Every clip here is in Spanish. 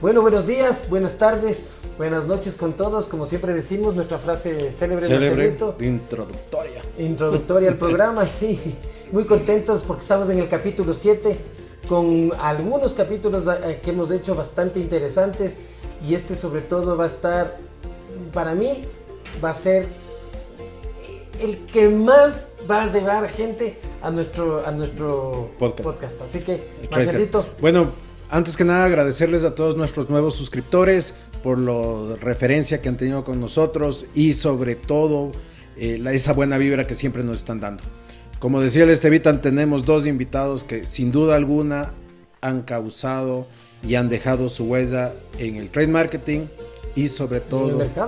Bueno, buenos días, buenas tardes, buenas noches con todos. Como siempre decimos, nuestra frase célebre, Marcelito. Introductoria al programa, sí. Muy contentos porque estamos en el capítulo 7, con algunos capítulos que hemos hecho bastante interesantes. Y este sobre todo va a estar, para mí, va a ser el que más va a llevar gente a nuestro podcast. Así que, Marcelito. Bueno, antes que nada agradecerles a todos nuestros nuevos suscriptores por la referencia que han tenido con nosotros y sobre todo esa buena vibra que siempre nos están dando. Como decía el Estevitan, tenemos dos invitados que sin duda alguna han causado y han dejado su huella en el trade marketing y sobre todo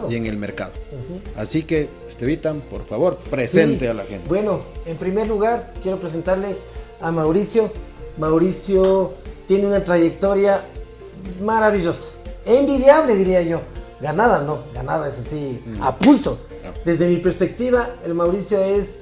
en el mercado. Uh-huh. Así que, Estevitan, por favor, presente a la gente. Bueno, en primer lugar, quiero presentarle a Mauricio. Mauricio tiene una trayectoria maravillosa, envidiable diría yo. Ganada, eso sí, a pulso. Desde mi perspectiva, el Mauricio es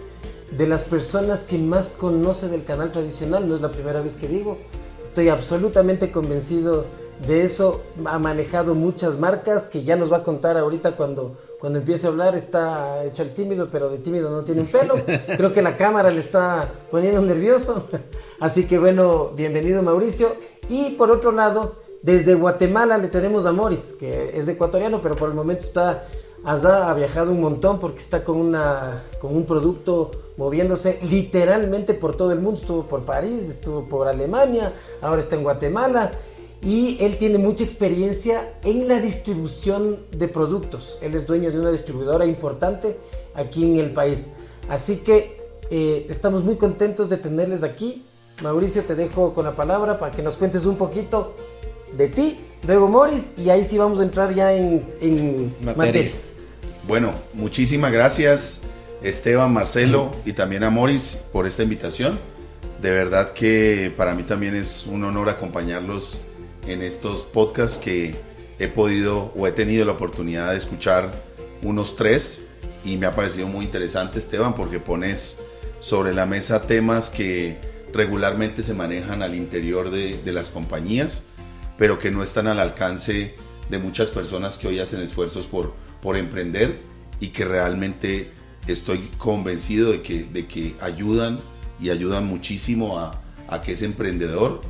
de las personas que más conoce del canal tradicional, no es la primera vez que digo. Estoy absolutamente convencido de eso. Ha manejado muchas marcas que ya nos va a contar ahorita cuando empiece a hablar. Está hecho el tímido, pero de tímido no tiene un pelo. Creo que la cámara le está poniendo nervioso. Así que bueno, bienvenido Mauricio. Y por otro lado, desde Guatemala le tenemos a Morris, que es ecuatoriano, pero por el momento está allá, ha viajado un montón porque está con un producto moviéndose literalmente por todo el mundo. Estuvo por París, estuvo por Alemania, ahora está en Guatemala. Y él tiene mucha experiencia en la distribución de productos. Él es dueño de una distribuidora importante aquí en el país. Así que estamos muy contentos de tenerles aquí. Mauricio, te dejo con la palabra para que nos cuentes un poquito de ti, luego Morris, y ahí sí vamos a entrar ya en materia. Bueno, muchísimas gracias Esteban, Marcelo y también a Morris por esta invitación. De verdad que para mí también es un honor acompañarlos en estos podcasts que he tenido la oportunidad de escuchar unos 3 y me ha parecido muy interesante, Esteban, porque pones sobre la mesa temas que regularmente se manejan al interior de las compañías, pero que no están al alcance de muchas personas que hoy hacen esfuerzos por emprender y que realmente estoy convencido de que ayudan muchísimo a que ese emprendedor.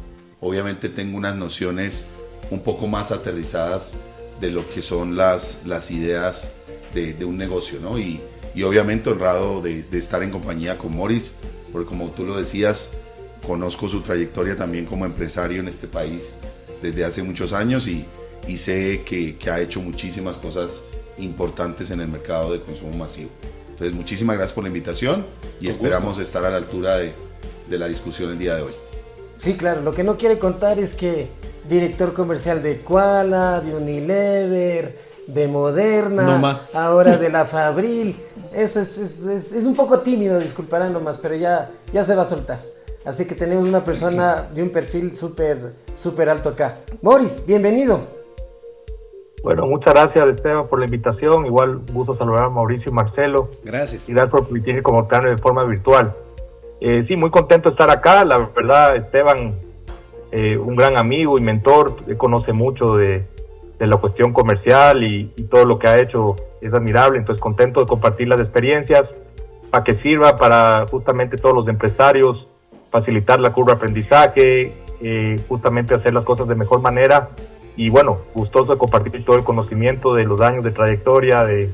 Obviamente tengo unas nociones un poco más aterrizadas de lo que son las ideas de un negocio, ¿no? Y obviamente honrado de estar en compañía con Morris, porque como tú lo decías, conozco su trayectoria también como empresario en este país desde hace muchos años y sé que ha hecho muchísimas cosas importantes en el mercado de consumo masivo. Entonces, muchísimas gracias por la invitación y esperamos estar a la altura de la discusión el día de hoy. Sí, claro, lo que no quiere contar es que director comercial de Koala, de Unilever, de Moderna, no más. Ahora de la Fabril. Eso es un poco tímido, disculparán nomás, pero ya se va a soltar. Así que tenemos una persona de un perfil súper alto acá. Morris, bienvenido. Bueno, muchas gracias Esteban por la invitación. Igual gusto saludar a Mauricio y Marcelo. Gracias. Y gracias por permitirme comentar de forma virtual. Sí, muy contento de estar acá. La verdad, Esteban, un gran amigo y mentor, conoce mucho de la cuestión comercial y todo lo que ha hecho es admirable. Entonces, contento de compartir las experiencias para que sirva para justamente todos los empresarios, facilitar la curva de aprendizaje, justamente hacer las cosas de mejor manera. Y bueno, gustoso de compartir todo el conocimiento de los años de trayectoria, de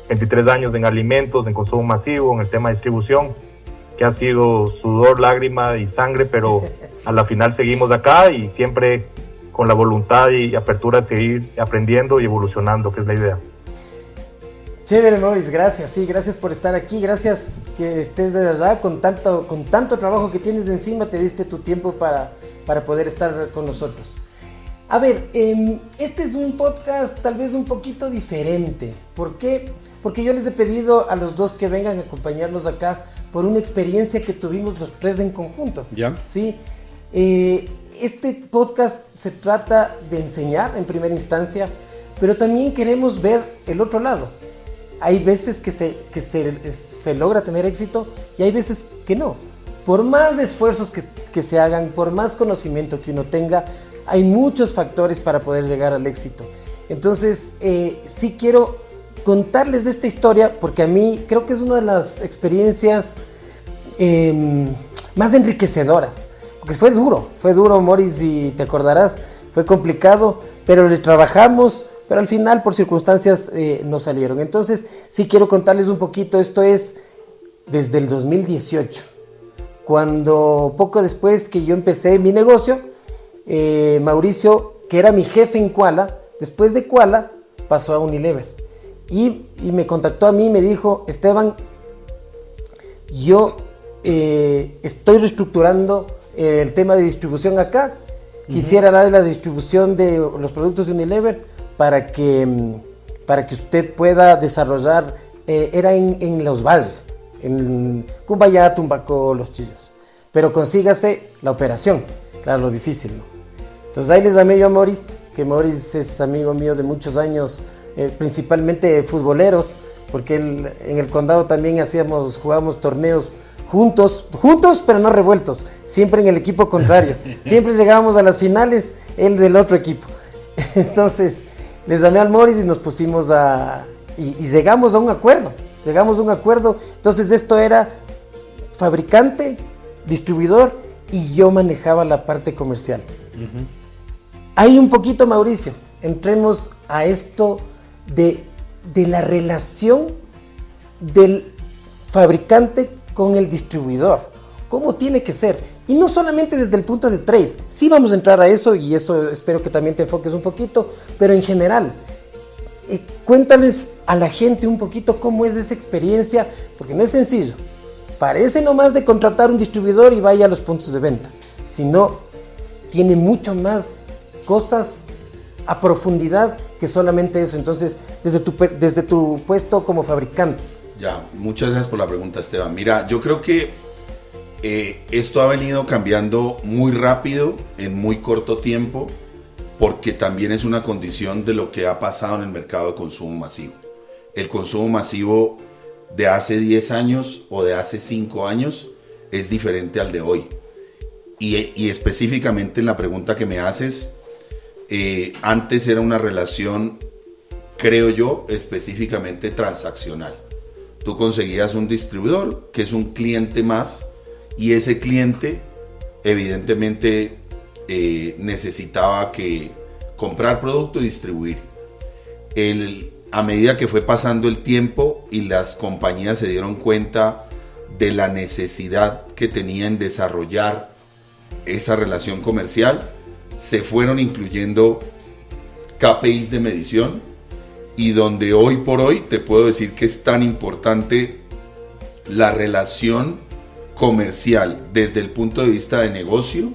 23 años en alimentos, en consumo masivo, en el tema de distribución, que ha sido sudor, lágrima y sangre, pero a la final seguimos acá y siempre con la voluntad y apertura de seguir aprendiendo y evolucionando, que es la idea. Chévere, Morris, gracias, sí, gracias por estar aquí, gracias que estés de allá con tanto trabajo que tienes de encima, te diste tu tiempo para poder estar con nosotros. A ver, este es un podcast tal vez un poquito diferente. ¿Por qué? Porque yo les he pedido a los dos que vengan a acompañarnos acá por una experiencia que tuvimos los 3 en conjunto. ¿Ya? Sí. Este podcast se trata de enseñar en primera instancia, pero también queremos ver el otro lado. Hay veces que se logra tener éxito y hay veces que no. Por más esfuerzos que se hagan, por más conocimiento que uno tenga, hay muchos factores para poder llegar al éxito. Entonces, sí quiero contarles de esta historia porque a mí creo que es una de las experiencias más enriquecedoras. Porque fue duro, Moris, y te acordarás, fue complicado, pero le trabajamos, pero al final por circunstancias no salieron. Entonces, sí quiero contarles un poquito, esto es desde el 2018, cuando poco después que yo empecé mi negocio, Mauricio, que era mi jefe en Quala, después de Quala pasó a Unilever y me contactó a mí y me dijo: Esteban, yo estoy reestructurando el tema de distribución acá, quisiera dar la distribución de los productos de Unilever para que usted pueda desarrollar, era en los valles, en Cumbayá, Tumbacó, Los Chillos, pero consígase la operación, claro, lo difícil, ¿no? Entonces ahí les llamé yo a Moris, que Moris es amigo mío de muchos años, principalmente futboleros, porque en el condado también jugábamos torneos juntos, pero no revueltos, siempre en el equipo contrario, siempre llegábamos a las finales, él del otro equipo. Entonces les llamé al Moris y nos pusimos y llegamos a un acuerdo, entonces esto era fabricante, distribuidor, y yo manejaba la parte comercial. Ahí un poquito, Mauricio, entremos a esto de la relación del fabricante con el distribuidor, cómo tiene que ser, y no solamente desde el punto de trade, sí vamos a entrar a eso, y eso espero que también te enfoques un poquito, pero en general, cuéntales a la gente un poquito cómo es esa experiencia, porque no es sencillo, parece nomás de contratar un distribuidor y vaya a los puntos de venta, sino tiene mucho más cosas a profundidad que solamente eso. Entonces, desde tu puesto como fabricante. Ya, muchas gracias por la pregunta, Esteban. Mira, yo creo que esto ha venido cambiando muy rápido, en muy corto tiempo, porque también es una condición de lo que ha pasado en el mercado de consumo masivo. El consumo masivo de hace 10 años o de hace 5 años es diferente al de hoy. Y específicamente en la pregunta que me haces, antes era una relación, creo yo, específicamente transaccional. Tú conseguías un distribuidor, que es un cliente más, y ese cliente evidentemente necesitaba comprar producto y distribuir. A medida que fue pasando el tiempo y las compañías se dieron cuenta de la necesidad que tenían en desarrollar esa relación comercial, se fueron incluyendo KPIs de medición, y donde hoy por hoy te puedo decir que es tan importante la relación comercial desde el punto de vista de negocio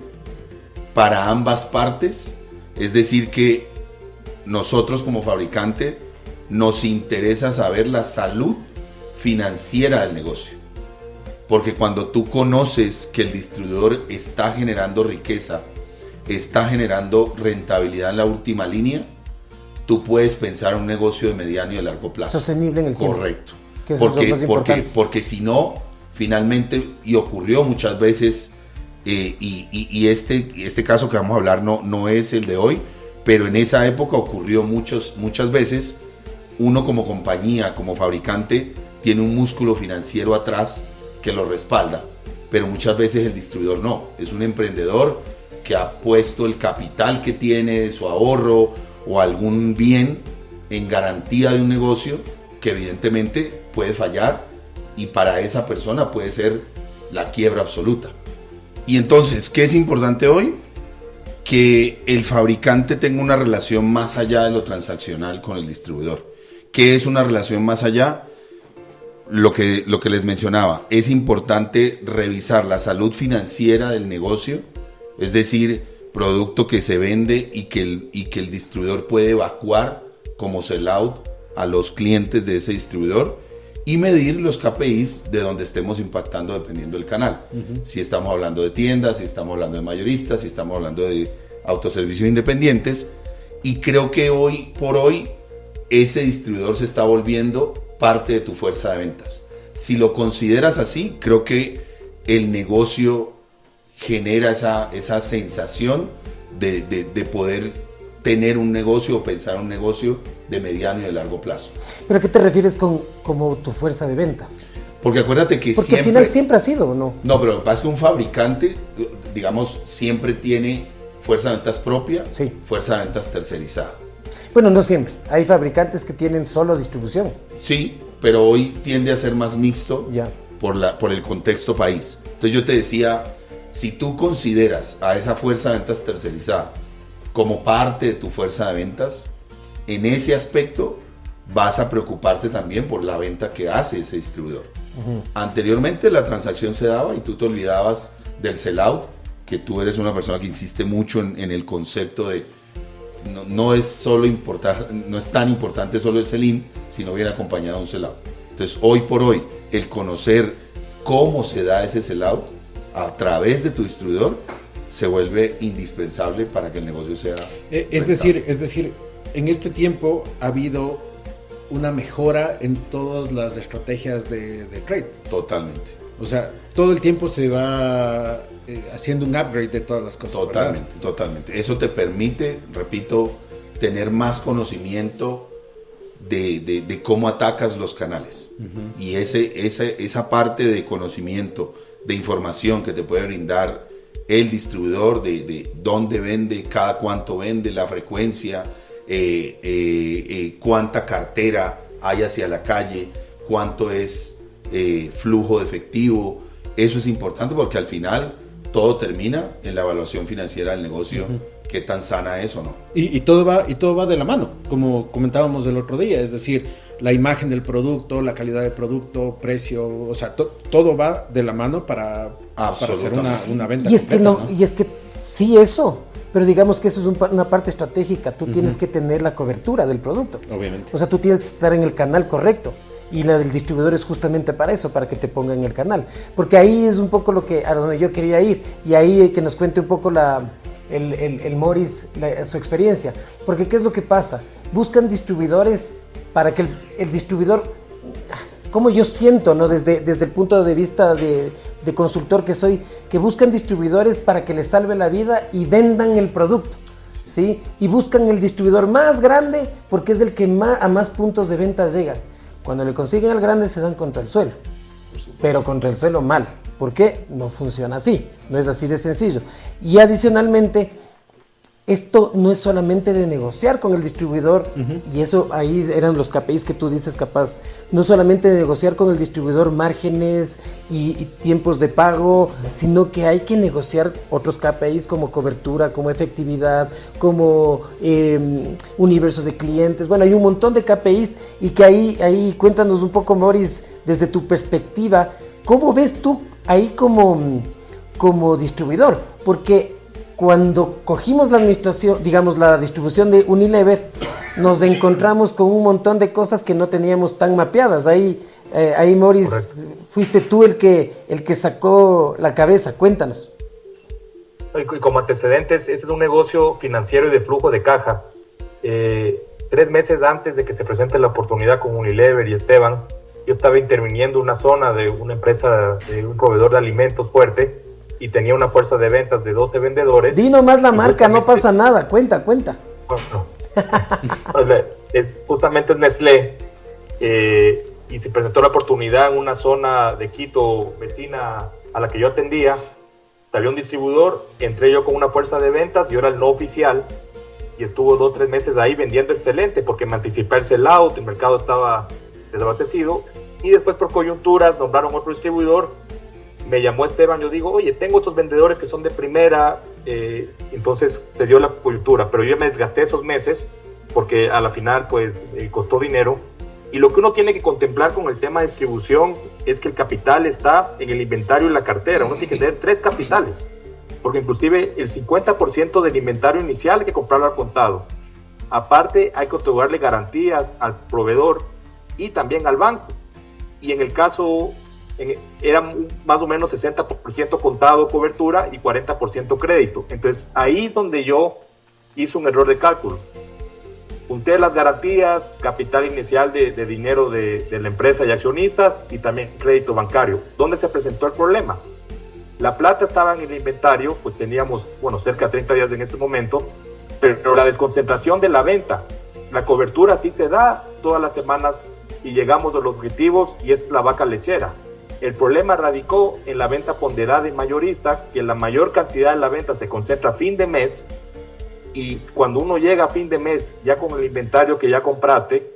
para ambas partes. Es decir, que nosotros como fabricante nos interesa saber la salud financiera del negocio, porque cuando tú conoces que el distribuidor está generando riqueza, está generando rentabilidad en la última línea, tú puedes pensar un negocio de mediano y de largo plazo. Sostenible en el tiempo. Correcto. Que eso es lo más importante. Porque si no, finalmente, y ocurrió muchas veces, y este caso que vamos a hablar no es el de hoy, pero en esa época ocurrió muchas veces. Uno como compañía, como fabricante, tiene un músculo financiero atrás que lo respalda, pero muchas veces el distribuidor no. Es un emprendedor que ha puesto el capital que tiene de su ahorro o algún bien en garantía de un negocio que evidentemente puede fallar, y para esa persona puede ser la quiebra absoluta. Y entonces, ¿qué es importante hoy? Que el fabricante tenga una relación más allá de lo transaccional con el distribuidor. ¿Qué es una relación más allá? Lo que les mencionaba, es importante revisar la salud financiera del negocio, es decir, producto que se vende y que el distribuidor puede evacuar como sell-out a los clientes de ese distribuidor, y medir los KPIs de donde estemos impactando dependiendo del canal. Si estamos hablando de tiendas, si estamos hablando de mayoristas, si estamos hablando de autoservicios independientes, y creo que hoy por hoy ese distribuidor se está volviendo parte de tu fuerza de ventas. Si lo consideras así, creo que el negocio genera esa sensación de poder tener un negocio o pensar un negocio de mediano y de largo plazo. ¿Pero a qué te refieres con como tu fuerza de ventas? Porque acuérdate que Porque al final siempre ha sido, ¿o no? No, pero lo que pasa es que un fabricante, digamos, siempre tiene fuerza de ventas propia, Sí. fuerza de ventas tercerizada. Bueno, no siempre. Hay fabricantes que tienen solo distribución. Sí, pero hoy tiende a ser más mixto Ya. por el contexto país. Entonces yo te decía, si tú consideras a esa fuerza de ventas tercerizada como parte de tu fuerza de ventas, en ese aspecto vas a preocuparte también por la venta que hace ese distribuidor. Anteriormente la transacción se daba y tú te olvidabas del sellout, que tú eres una persona que insiste mucho en el concepto de no es tan importante solo el sell-in, sino viene acompañado de un sellout. Entonces hoy por hoy el conocer cómo se da ese sellout a través de tu distribuidor se vuelve indispensable para que el negocio sea Es decir, en este tiempo ha habido una mejora en todas las estrategias de trade. Totalmente. O sea, todo el tiempo se va haciendo un upgrade de todas las cosas. Totalmente, ¿verdad? totalmente. Eso te permite, repito, tener más conocimiento de cómo atacas los canales. Y esa parte de conocimiento, de información que te puede brindar el distribuidor, de dónde vende, cada cuánto vende, la frecuencia, cuánta cartera hay hacia la calle, cuánto es flujo de efectivo. Eso es importante porque al final todo termina en la evaluación financiera del negocio, qué tan sana es o no. Y todo va de la mano, como comentábamos el otro día, es decir, la imagen del producto, la calidad del producto, precio, o sea, todo va de la mano para hacer una venta Y es que completa, no, y es que sí eso, pero digamos que eso es una parte estratégica. Tú tienes que tener la cobertura del producto. Obviamente. O sea, tú tienes que estar en el canal correcto. Y la del distribuidor es justamente para eso, para que te ponga en el canal. Porque ahí es un poco a donde yo quería ir. Y ahí que nos cuente un poco el Morris, su experiencia. Porque ¿qué es lo que pasa? Buscan distribuidores para que el distribuidor, como yo siento, ¿no? Desde el punto de vista de consultor que soy, que buscan distribuidores para que les salve la vida y vendan el producto. ¿Sí? Y buscan el distribuidor más grande porque es el que a más puntos de ventas llega. Cuando le consiguen al grande se dan contra el suelo, pero contra el suelo mal. ¿Por qué? No funciona así, no es así de sencillo. Y adicionalmente, esto no es solamente de negociar con el distribuidor, y eso ahí eran los KPIs que tú dices capaz, no solamente de negociar con el distribuidor márgenes y tiempos de pago, sino que hay que negociar otros KPIs como cobertura, como efectividad, como universo de clientes. Bueno, hay un montón de KPIs y que ahí cuéntanos un poco, Morris, desde tu perspectiva, ¿cómo ves tú ahí como distribuidor? Porque cuando cogimos la administración, digamos la distribución de Unilever, nos encontramos con un montón de cosas que no teníamos tan mapeadas. Ahí Morris, correcto, fuiste tú el que sacó la cabeza. Cuéntanos. Y como antecedentes, este es un negocio financiero y de flujo de caja. 3 meses antes de que se presente la oportunidad con Unilever y Esteban, yo estaba interviniendo una zona de una empresa, de un proveedor de alimentos fuerte, y tenía una fuerza de ventas de 12 vendedores. Di nomás la marca, no pasa nada, cuenta. Bueno, justamente es Nestlé, y se presentó la oportunidad en una zona de Quito vecina a la que yo atendía. Salió un distribuidor, entré yo con una fuerza de ventas, yo era el no oficial, y estuvo 2-3 meses ahí vendiendo excelente, porque me anticipé el sellout, el mercado estaba desabastecido, y después por coyunturas nombraron otro distribuidor. Me llamó Esteban, yo digo, oye, tengo otros vendedores que son de primera, entonces se dio la coyuntura, pero yo me desgasté esos meses, porque a la final pues costó dinero, y lo que uno tiene que contemplar con el tema de distribución es que el capital está en el inventario y la cartera. Uno tiene que tener 3 capitales, porque inclusive el 50% del inventario inicial hay que comprarlo al contado. Aparte hay que otorgarle garantías al proveedor y también al banco, y en el caso era más o menos 60% contado, cobertura, y 40% crédito. Entonces ahí es donde yo hice un error de cálculo. Junté las garantías, capital inicial de dinero de la empresa y accionistas, y también crédito bancario. ¿Dónde se presentó el problema? La plata estaba en el inventario, pues teníamos, cerca de 30 días en este momento, pero la desconcentración de la venta, la cobertura sí se da todas las semanas y llegamos a los objetivos y es la vaca lechera. El problema radicó en la venta ponderada y mayorista, que la mayor cantidad de la venta se concentra a fin de mes, y cuando uno llega a fin de mes ya con el inventario que ya compraste,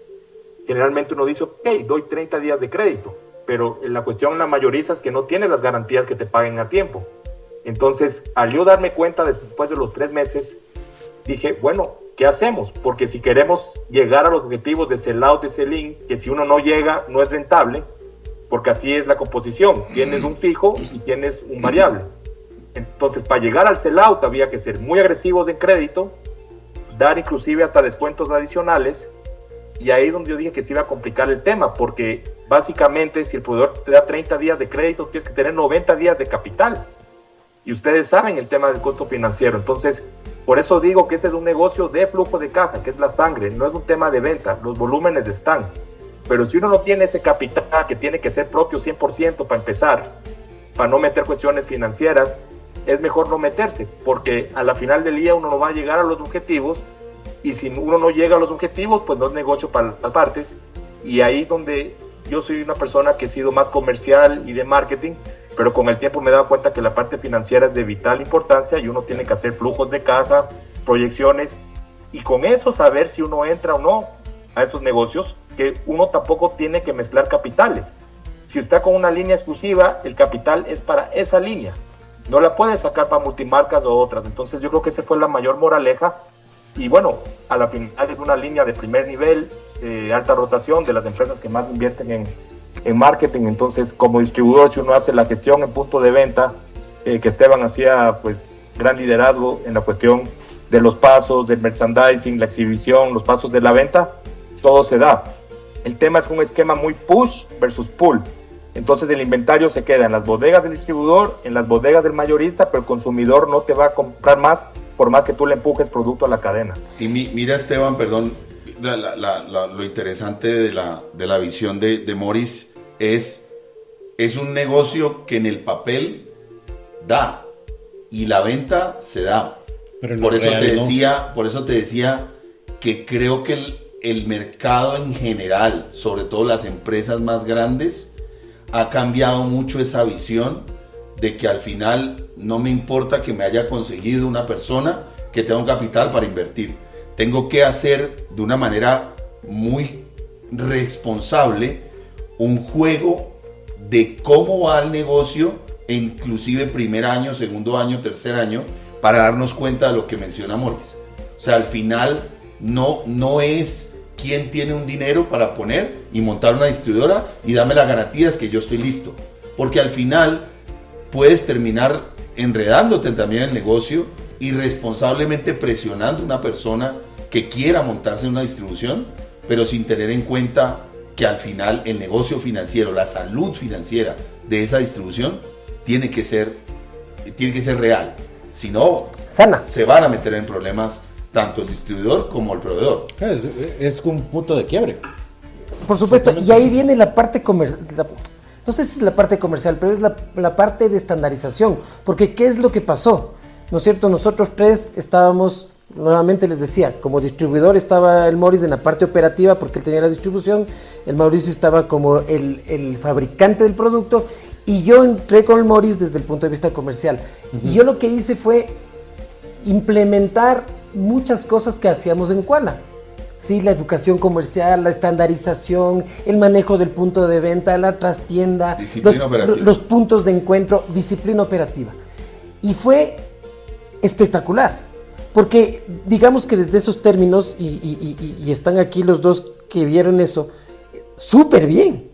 generalmente uno dice, ok, doy 30 días de crédito, pero la cuestión en la mayorista es que no tiene las garantías que te paguen a tiempo. Entonces, al yo darme cuenta después de los 3 meses, dije, bueno, ¿qué hacemos? Porque si queremos llegar a los objetivos de sell-out, de sell-in, que si uno no llega no es rentable, porque así es la composición, tienes un fijo y tienes un variable. Entonces, para llegar al sell-out había que ser muy agresivos en crédito, dar inclusive hasta descuentos adicionales, y ahí es donde yo dije que se iba a complicar el tema, porque básicamente si el proveedor te da 30 días de crédito, tienes que tener 90 días de capital. Y ustedes saben el tema del costo financiero. Entonces, por eso digo que este es un negocio de flujo de caja, que es la sangre, no es un tema de venta, los volúmenes están. Pero si uno no tiene ese capital que tiene que ser propio 100% para empezar, para no meter cuestiones financieras, es mejor no meterse, porque a la final del día uno no va a llegar a los objetivos, y si uno no llega a los objetivos, pues no es negocio para las partes. Y ahí es donde yo soy una persona que he sido más comercial y de marketing, pero con el tiempo me he dado cuenta que la parte financiera es de vital importancia y uno tiene que hacer flujos de caja, proyecciones, y con eso saber si uno entra o no a esos negocios, que uno tampoco tiene que mezclar capitales. Si está con una línea exclusiva, el capital es para esa línea, no la puede sacar para multimarcas o otras. Entonces yo creo que esa fue la mayor moraleja, y bueno, a la final es una línea de primer nivel, alta rotación, de las empresas que más invierten en marketing. Entonces, como distribuidor, si uno hace la gestión en punto de venta, que Esteban hacía pues gran liderazgo en la cuestión de los pasos, del merchandising, la exhibición, los pasos de la venta, todo se da. El tema es un esquema muy push versus pull. Entonces el inventario se queda en las bodegas del distribuidor, en las bodegas del mayorista, pero el consumidor no te va a comprar más por más que tú le empujes producto a la cadena. Y mira, Esteban, perdón, lo interesante de la visión de Morris es un negocio que en el papel da y la venta se da. Pero por eso no. te decía que creo que el mercado en general, sobre todo las empresas más grandes, ha cambiado mucho esa visión de que al final no me importa que me haya conseguido una persona que tenga un capital para invertir. Tengo que hacer de una manera muy responsable un juego de cómo va el negocio, inclusive primer año, segundo año, tercer año, para darnos cuenta de lo que menciona Morris. O sea, al final no es quién tiene un dinero para poner y montar una distribuidora y dame las garantías que yo estoy listo. Porque al final puedes terminar enredándote también en el negocio y responsablemente presionando a una persona que quiera montarse en una distribución, pero sin tener en cuenta que al final el negocio financiero, la salud financiera de esa distribución tiene que ser real. Si no, sana, se van a meter en problemas tanto el distribuidor como el proveedor. Es un punto de quiebre. Por supuesto, y ahí viene la parte comercial. No sé si es la parte comercial, pero es la parte de estandarización. Porque ¿qué es lo que pasó? ¿No es cierto? Nosotros tres estábamos, nuevamente les decía, como distribuidor estaba el Morris en la parte operativa porque él tenía la distribución, el Mauricio estaba como el fabricante del producto, y yo entré con el Morris desde el punto de vista comercial. Y yo lo que hice fue implementar muchas cosas que hacíamos en Quala. Sí, la educación comercial, la estandarización, el manejo del punto de venta, la trastienda, los puntos de encuentro, disciplina operativa. Y fue espectacular, porque digamos que desde esos términos, y están aquí los dos que vieron eso, súper bien.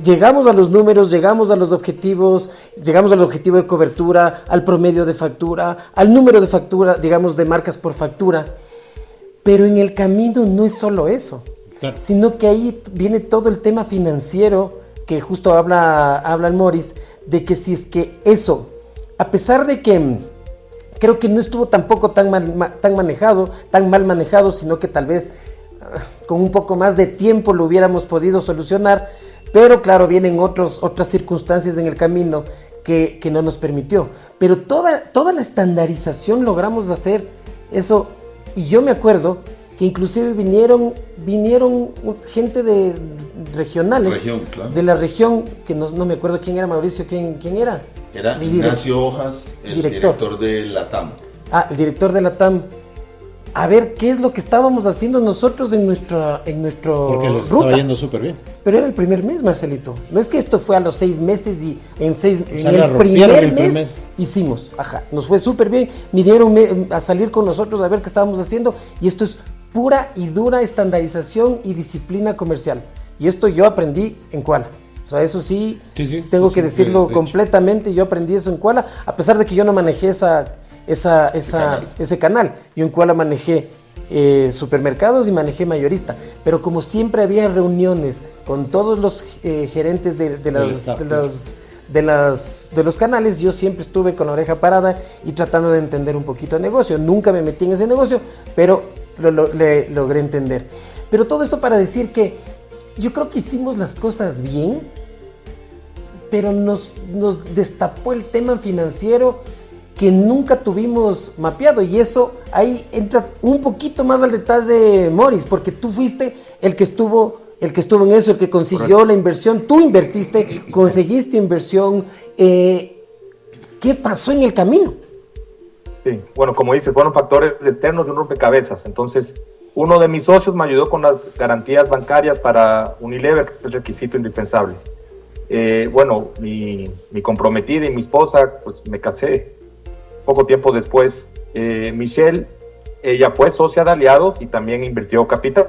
Llegamos a los números, llegamos a los objetivos, llegamos al objetivo de cobertura, al promedio de factura, al número de factura, digamos, de marcas por factura. Pero en el camino no es solo eso, claro, sino que ahí viene todo el tema financiero que justo habla el Morris, de que si es que eso, a pesar de que creo que no estuvo tampoco tan mal manejado, sino que tal vez con un poco más de tiempo lo hubiéramos podido solucionar, pero claro, vienen otras circunstancias en el camino que no nos permitió. Pero toda la estandarización logramos hacer eso. Y yo me acuerdo que inclusive vinieron gente de regionales, claro. de la región, que no me acuerdo quién era, Mauricio, ¿quién era? Era Ignacio Hojas, el director de la TAM. El director de la TAM. A ver qué es lo que estábamos haciendo nosotros en nuestro Porque les ruta. estaba yendo súper bien. Pero era el primer mes, Marcelito. No es que esto fue a los 6 meses y en la el rompieron primer el primer mes hicimos. Nos fue súper bien. Vinieron a salir con nosotros a ver qué estábamos haciendo. Y esto es pura y dura estandarización y disciplina comercial. Y esto yo aprendí en Kuala. O sea, eso sí, tengo que decirlo completamente. Yo aprendí eso en Kuala, a pesar de que yo no manejé ese canal. Yo en Kuala manejé supermercados y manejé mayorista, pero como siempre había reuniones con todos los gerentes de los canales, yo siempre estuve con la oreja parada y tratando de entender un poquito el negocio. Nunca me metí en ese negocio, pero le logré entender. Pero todo esto para decir que yo creo que hicimos las cosas bien, pero nos destapó el tema financiero que nunca tuvimos mapeado, y eso ahí entra un poquito más al detalle, Morris, porque tú fuiste el que estuvo en eso, el que consiguió Correcto. La inversión, tú invertiste, conseguiste inversión, ¿qué pasó en el camino? Sí, bueno, como dices, fueron factores externos de un rompecabezas. Entonces, uno de mis socios me ayudó con las garantías bancarias para Unilever, que es el requisito indispensable. Bueno, mi comprometida y mi esposa, pues me casé poco tiempo después. Michelle, ella fue socia de Aliados y también invirtió capital.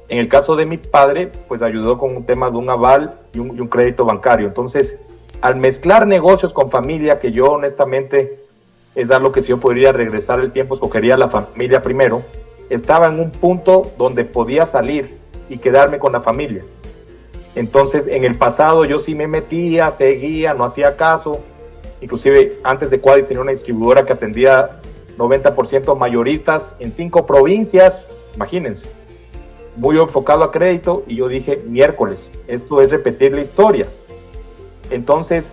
En el caso de mi padre, pues ayudó con un tema de un aval y un crédito bancario. Entonces, al mezclar negocios con familia, que yo honestamente es dar lo que si yo podría regresar el tiempo, escogería la familia primero, estaba en un punto donde podía salir y quedarme con la familia. Entonces, en el pasado yo sí me metía, seguía, no hacía caso. Inclusive antes de Quadi tenía una distribuidora que atendía 90% mayoristas en 5 provincias, imagínense, muy enfocado a crédito, y yo dije, miércoles, esto es repetir la historia. Entonces,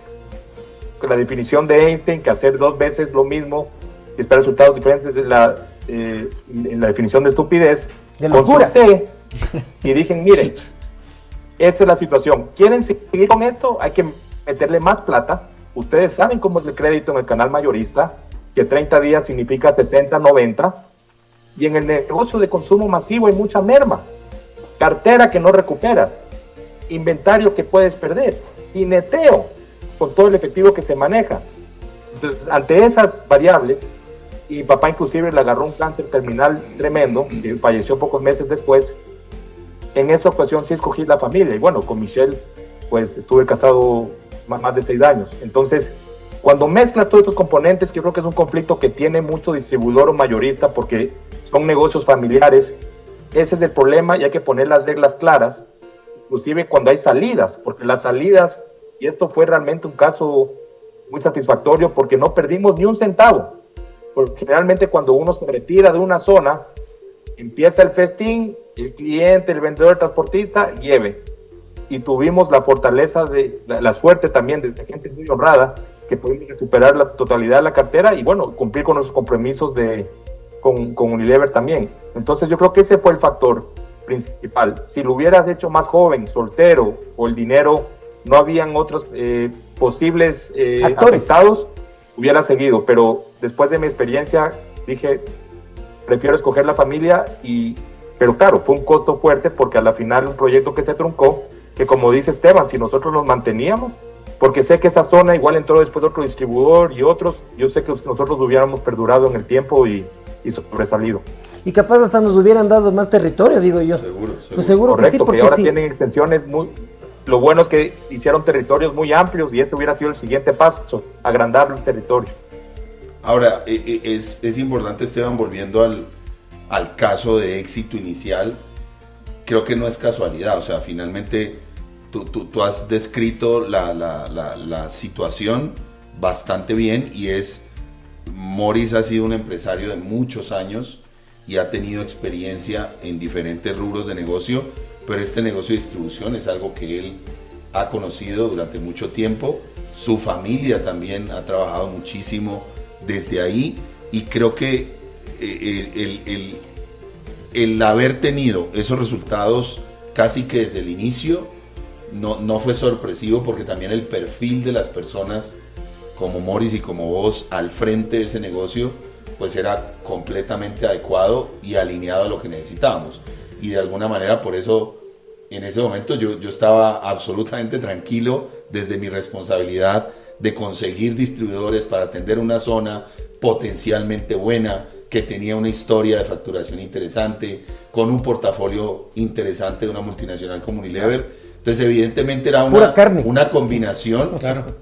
la definición de Einstein, que hacer 2 veces lo mismo y esperar resultados diferentes, en la definición de estupidez, de locura. Consulté y dije, miren, esta es la situación, ¿quieren seguir con esto? Hay que meterle más plata. Ustedes saben cómo es el crédito en el canal mayorista, que 30 días significa 60, 90, y en el negocio de consumo masivo hay mucha merma, cartera que no recuperas, inventario que puedes perder, y neteo con todo el efectivo que se maneja. Entonces, ante esas variables, y papá inclusive le agarró un cáncer terminal tremendo, que falleció pocos meses después, en esa ocasión sí escogí la familia, y bueno, con Michelle pues estuve casado más de 6 años. Entonces, cuando mezclas todos estos componentes, que yo creo que es un conflicto que tiene mucho distribuidor o mayorista, porque son negocios familiares, ese es el problema, y hay que poner las reglas claras, inclusive cuando hay salidas, porque las salidas, y esto fue realmente un caso muy satisfactorio, porque no perdimos ni un centavo, porque generalmente cuando uno se retira de una zona, empieza el festín, el cliente, el vendedor, el transportista, lleve. Y tuvimos la fortaleza, la suerte también de gente muy honrada, que pudimos recuperar la totalidad de la cartera y bueno, cumplir con nuestros compromisos con Unilever también. Entonces yo creo que ese fue el factor principal. Si lo hubieras hecho más joven, soltero, o el dinero, no habían otros posibles afectados, hubiera seguido. Pero después de mi experiencia dije, prefiero escoger la familia, pero claro, fue un costo fuerte, porque a la final un proyecto que se truncó, que como dice Esteban, si nosotros nos manteníamos, porque sé que esa zona igual entró después otro distribuidor y otros, yo sé que nosotros hubiéramos perdurado en el tiempo y sobresalido. Y capaz hasta nos hubieran dado más territorio, digo yo. Seguro. Pues seguro. Correcto, que sí, porque ahora sí. Tienen extensiones muy... Lo bueno es que hicieron territorios muy amplios y ese hubiera sido el siguiente paso, agrandar el territorio. Ahora, es importante, Esteban, volviendo al caso de éxito inicial, creo que no es casualidad, o sea, finalmente tú has descrito la situación bastante bien, y Morris ha sido un empresario de muchos años y ha tenido experiencia en diferentes rubros de negocio, pero este negocio de distribución es algo que él ha conocido durante mucho tiempo, su familia también ha trabajado muchísimo desde ahí, y creo que el haber tenido esos resultados casi que desde el inicio no fue sorpresivo, porque también el perfil de las personas como Morris y como vos al frente de ese negocio pues era completamente adecuado y alineado a lo que necesitábamos, y de alguna manera por eso en ese momento yo estaba absolutamente tranquilo desde mi responsabilidad de conseguir distribuidores para atender una zona potencialmente buena, que tenía una historia de facturación interesante, con un portafolio interesante de una multinacional como Unilever. Entonces evidentemente era una combinación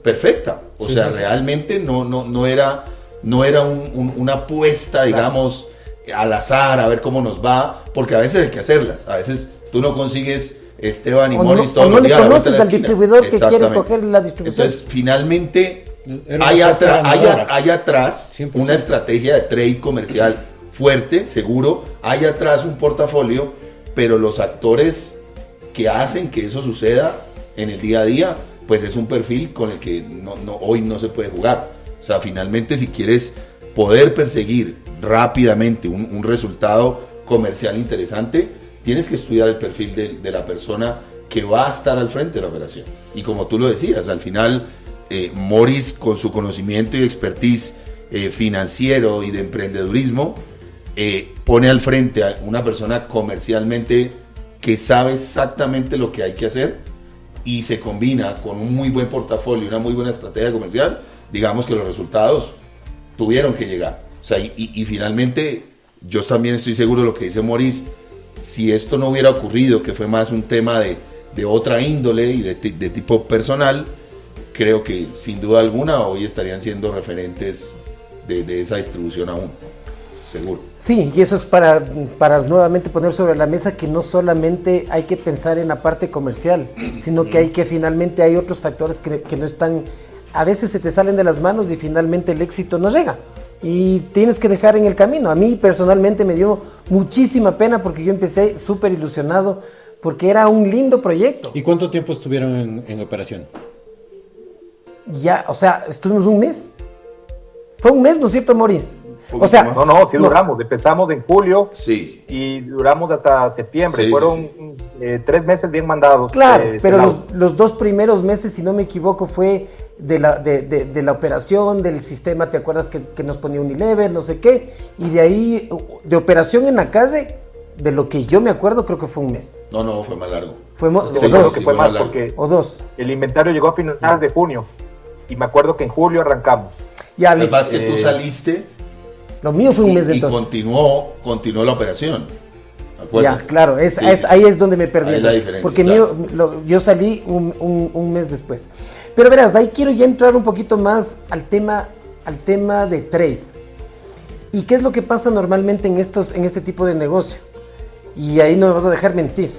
perfecta. O sea, realmente no era una apuesta, digamos, al azar, a ver cómo nos va, porque a veces hay que hacerlas. A veces tú no consigues Esteban y Morris todos los días. O no le conoces al distribuidor que quiere coger la distribución. Entonces, finalmente, hay atrás una estrategia de trade comercial fuerte, seguro. Hay atrás un portafolio, pero los actores que hacen que eso suceda en el día a día, pues es un perfil con el que hoy no se puede jugar. O sea, finalmente, si quieres poder perseguir rápidamente un resultado comercial interesante, tienes que estudiar el perfil de la persona que va a estar al frente de la operación. Y como tú lo decías, al final, Morris, con su conocimiento y expertise financiero y de emprendedurismo, pone al frente a una persona comercialmente que sabe exactamente lo que hay que hacer, y se combina con un muy buen portafolio y una muy buena estrategia comercial. Digamos que los resultados tuvieron que llegar. O sea, y finalmente, yo también estoy seguro de lo que dice Morris. Si esto no hubiera ocurrido, que fue más un tema de otra índole y de tipo personal, creo que sin duda alguna hoy estarían siendo referentes de esa distribución aún, seguro. Sí, y eso es para nuevamente poner sobre la mesa que no solamente hay que pensar en la parte comercial, sino que finalmente hay otros factores que no están, a veces se te salen de las manos y finalmente el éxito no llega. Y tienes que dejar en el camino. A mí personalmente me dio muchísima pena, porque yo empecé súper ilusionado, porque era un lindo proyecto. ¿Y cuánto tiempo estuvieron en operación? Ya, o sea, estuvimos un mes. Fue un mes, ¿no es cierto, Morris? O sea, sí duramos. Empezamos en julio, sí, y duramos hasta septiembre. Sí, Fueron 3 meses bien mandados. Claro, pero los 2 primeros meses, si no me equivoco, fue de la operación, del sistema, ¿te acuerdas que nos ponía Unilever, no sé qué? Y de ahí, de operación en la calle, de lo que yo me acuerdo, creo que fue un mes. No, fue más largo. Fue o dos, que fue más largo. O 2. El inventario llegó a finales de junio, y me acuerdo que en julio arrancamos. Ya, además que tú saliste. Lo mío fue un mes entonces. Y continuó la operación. Ya, claro, ahí es donde me perdí. Ahí la diferencia, porque claro. Yo salí un mes después. Pero verás, ahí quiero ya entrar un poquito más al tema de trade. ¿Y qué es lo que pasa normalmente en este tipo de negocio? Y ahí no me vas a dejar mentir.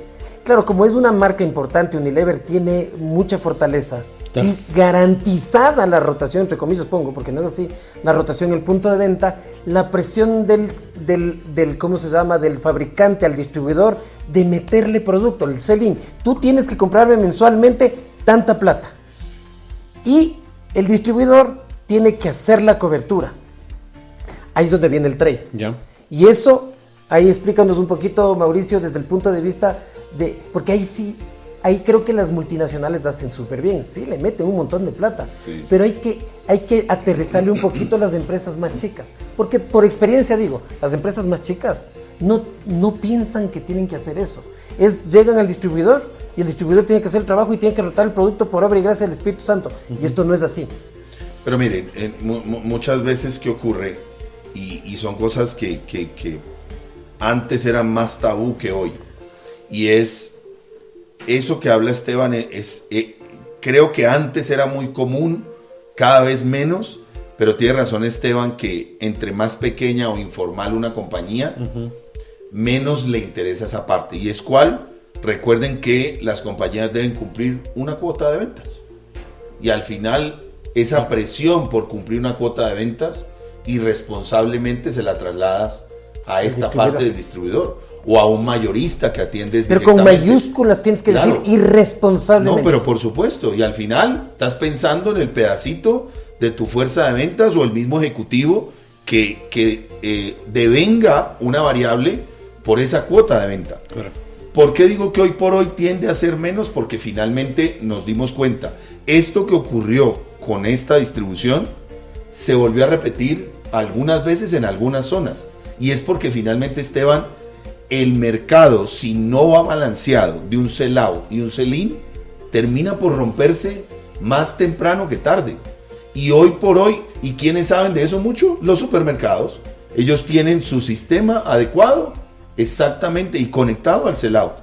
Claro, como es una marca importante, Unilever tiene mucha fortaleza. Y garantizada la rotación, entre comillas pongo, porque no es así, la rotación en el punto de venta, la presión del ¿cómo se llama?, del fabricante al distribuidor, de meterle producto, el sell-in. Tú tienes que comprarme mensualmente tanta plata. Y el distribuidor tiene que hacer la cobertura. Ahí es donde viene el trade. Ya. Y eso, ahí explícanos un poquito, Mauricio, desde el punto de vista porque ahí sí, ahí creo que las multinacionales hacen súper bien, sí, le meten un montón de plata, sí. Pero hay que aterrizarle un poquito a las empresas más chicas, porque por experiencia digo, las empresas más chicas no piensan que tienen que hacer eso, llegan al distribuidor y el distribuidor tiene que hacer el trabajo y tiene que rotar el producto por obra y gracia del Espíritu Santo, y esto no es así. Pero miren, muchas veces ¿qué ocurre? Y son cosas que antes eran más tabú que hoy, y es eso que habla Esteban, creo que antes era muy común, cada vez menos, pero tiene razón Esteban que entre más pequeña o informal una compañía, menos le interesa esa parte. ¿Y es cuál? Recuerden que las compañías deben cumplir una cuota de ventas. Y al final, esa presión por cumplir una cuota de ventas, irresponsablemente se la trasladas a esta parte del distribuidor. o a un mayorista que atiendes Pero con directamente. mayúsculas tienes que Claro. decir irresponsablemente. No, pero por supuesto, y al final estás pensando en el pedacito de tu fuerza de ventas o el mismo ejecutivo que devenga una variable por esa cuota de venta. Claro. ¿Por qué digo que hoy por hoy tiende a ser menos? Porque finalmente nos dimos cuenta, esto que ocurrió con esta distribución se volvió a repetir algunas veces en algunas zonas, y es porque finalmente, Esteban, el mercado, si no va balanceado de un sell-out y un sell-in, termina por romperse más temprano que tarde. Y hoy por hoy, ¿y quiénes saben de eso mucho? Los supermercados. Ellos tienen su sistema adecuado, exactamente, y conectado al sell-out.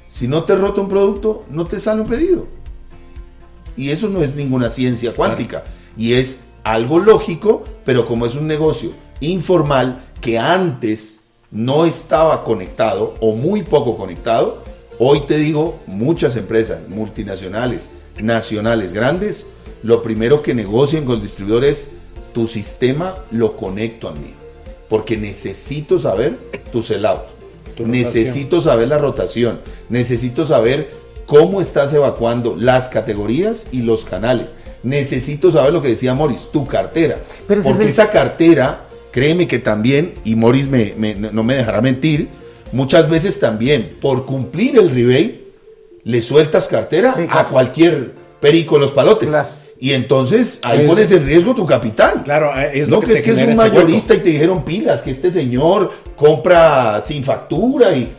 Si no te rota un producto, no te sale un pedido. Y eso no es ninguna ciencia cuántica. Y es algo lógico, pero como es un negocio informal que antes no estaba conectado o muy poco conectado, hoy te digo, muchas empresas multinacionales, nacionales, grandes, lo primero que negocian con el distribuidor es: tu sistema lo conecto al mío, porque necesito saber tu sell-out, necesito saber la rotación, necesito saber cómo estás evacuando las categorías y los canales, necesito saber lo que decía Morris, tu cartera, Pero ese porque es el- esa cartera, créeme que también, y Morris no me dejará mentir, muchas veces también por cumplir el rebate le sueltas cartera Sí, a claro. cualquier perico en los palotes. Claro. Y entonces ahí Eso. pones en riesgo tu capital. Claro, es No, lo que te es que es genera un ese hueco. mayorista y te dijeron pilas, que este señor compra sin factura y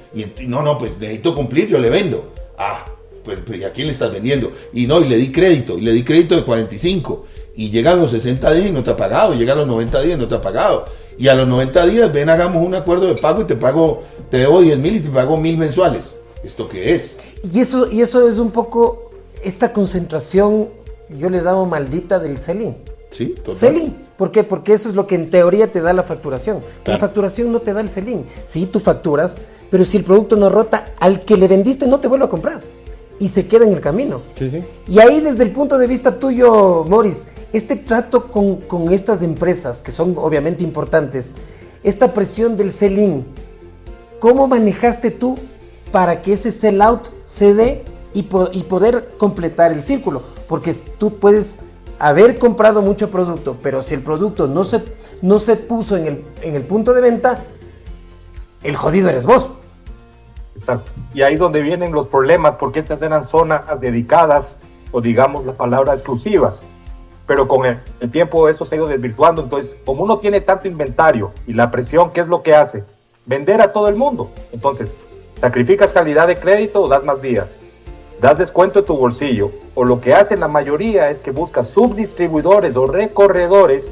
no, pues necesito cumplir, yo le vendo. Ah, pues ¿y a quién le estás vendiendo? Y le di crédito de 45. Y llegan los 60 días y no te ha pagado, y llegan los 90 días y no te ha pagado. Y a los 90 días, ven, hagamos un acuerdo de pago y te debo 10,000 y te pago 1,000 mensuales. ¿Esto qué es? Y eso es un poco esta concentración, yo les llamo maldita, del selling. Sí, total. Selling. ¿Por qué? Porque eso es lo que en teoría te da la facturación. Claro. La facturación no te da el selling. Sí, tú facturas, pero si el producto no rota, al que le vendiste no te vuelve a comprar. Y se queda en el camino. Sí, sí. Y ahí, desde el punto de vista tuyo, Morris, este trato con estas empresas, que son obviamente importantes, esta presión del sell-in, ¿cómo manejaste tú para que ese sell-out se dé y poder completar el círculo? Porque tú puedes haber comprado mucho producto, pero si el producto no se puso en el punto de venta, el jodido eres vos. Exacto. Y ahí es donde vienen los problemas, porque estas eran zonas dedicadas, o digamos la palabra exclusivas. Pero con el tiempo eso se ha ido desvirtuando. Entonces, como uno tiene tanto inventario y la presión, ¿qué es lo que hace? Vender a todo el mundo. Entonces, sacrificas calidad de crédito o das más días. Das descuento en tu bolsillo. O lo que hace la mayoría es que busca subdistribuidores o recorredores,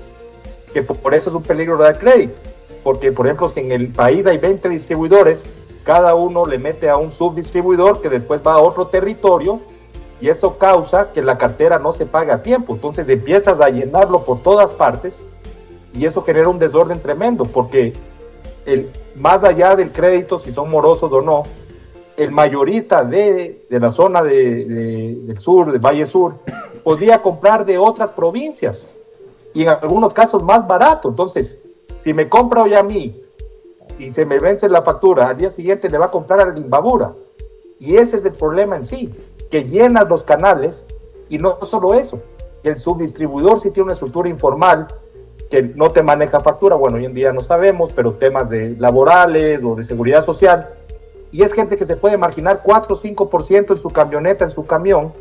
que por eso es un peligro dar crédito. Porque, por ejemplo, si en el país hay 20 distribuidores, cada uno le mete a un subdistribuidor que después va a otro territorio, y eso causa que la cartera no se pague a tiempo. Entonces empiezas a llenarlo por todas partes y eso genera un desorden tremendo, porque más allá del crédito, si son morosos o no, el mayorista de la zona del sur, del Valle Sur, podría comprar de otras provincias y en algunos casos más barato. Entonces, si me compra hoy a mí y se me vence la factura, al día siguiente le va a comprar a la Imbabura. Y ese es el problema en sí, que llenas los canales. Y no solo eso, el subdistribuidor sí tiene una estructura informal que no te maneja factura. Bueno, hoy en día no sabemos, pero temas de laborales o de seguridad social. Y es gente que se puede marginar 4 o 5% en su camioneta, en su camión,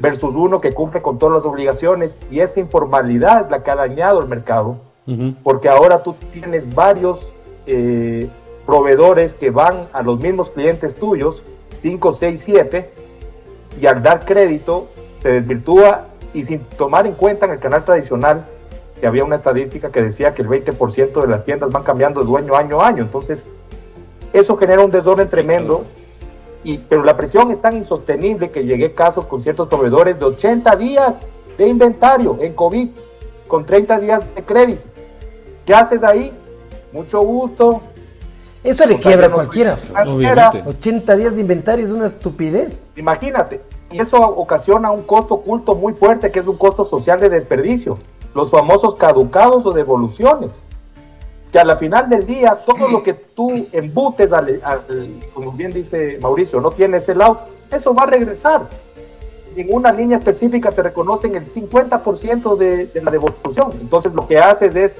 versus uno que cumple con todas las obligaciones. Y esa informalidad es la que ha dañado el mercado, porque ahora tú tienes varios proveedores que van a los mismos clientes tuyos, 5, 6, 7, y al dar crédito se desvirtúa, y sin tomar en cuenta en el canal tradicional que había una estadística que decía que el 20% de las tiendas van cambiando de dueño año a año. Entonces eso genera un desorden tremendo, pero la presión es tan insostenible que llegué a casos con ciertos proveedores de 80 días de inventario en COVID, con 30 días de crédito. ¿Qué haces ahí? Mucho gusto. Eso le quiebra a cualquiera. Obviamente. 80 días de inventario es una estupidez. Imagínate, y eso ocasiona un costo oculto muy fuerte, que es un costo social de desperdicio, los famosos caducados o devoluciones. que a la final del día todo lo que tú embutes, como bien dice Mauricio, no tiene ese lado, eso va a regresar. En una línea específica te reconocen el 50% de la devolución. Entonces lo que haces es,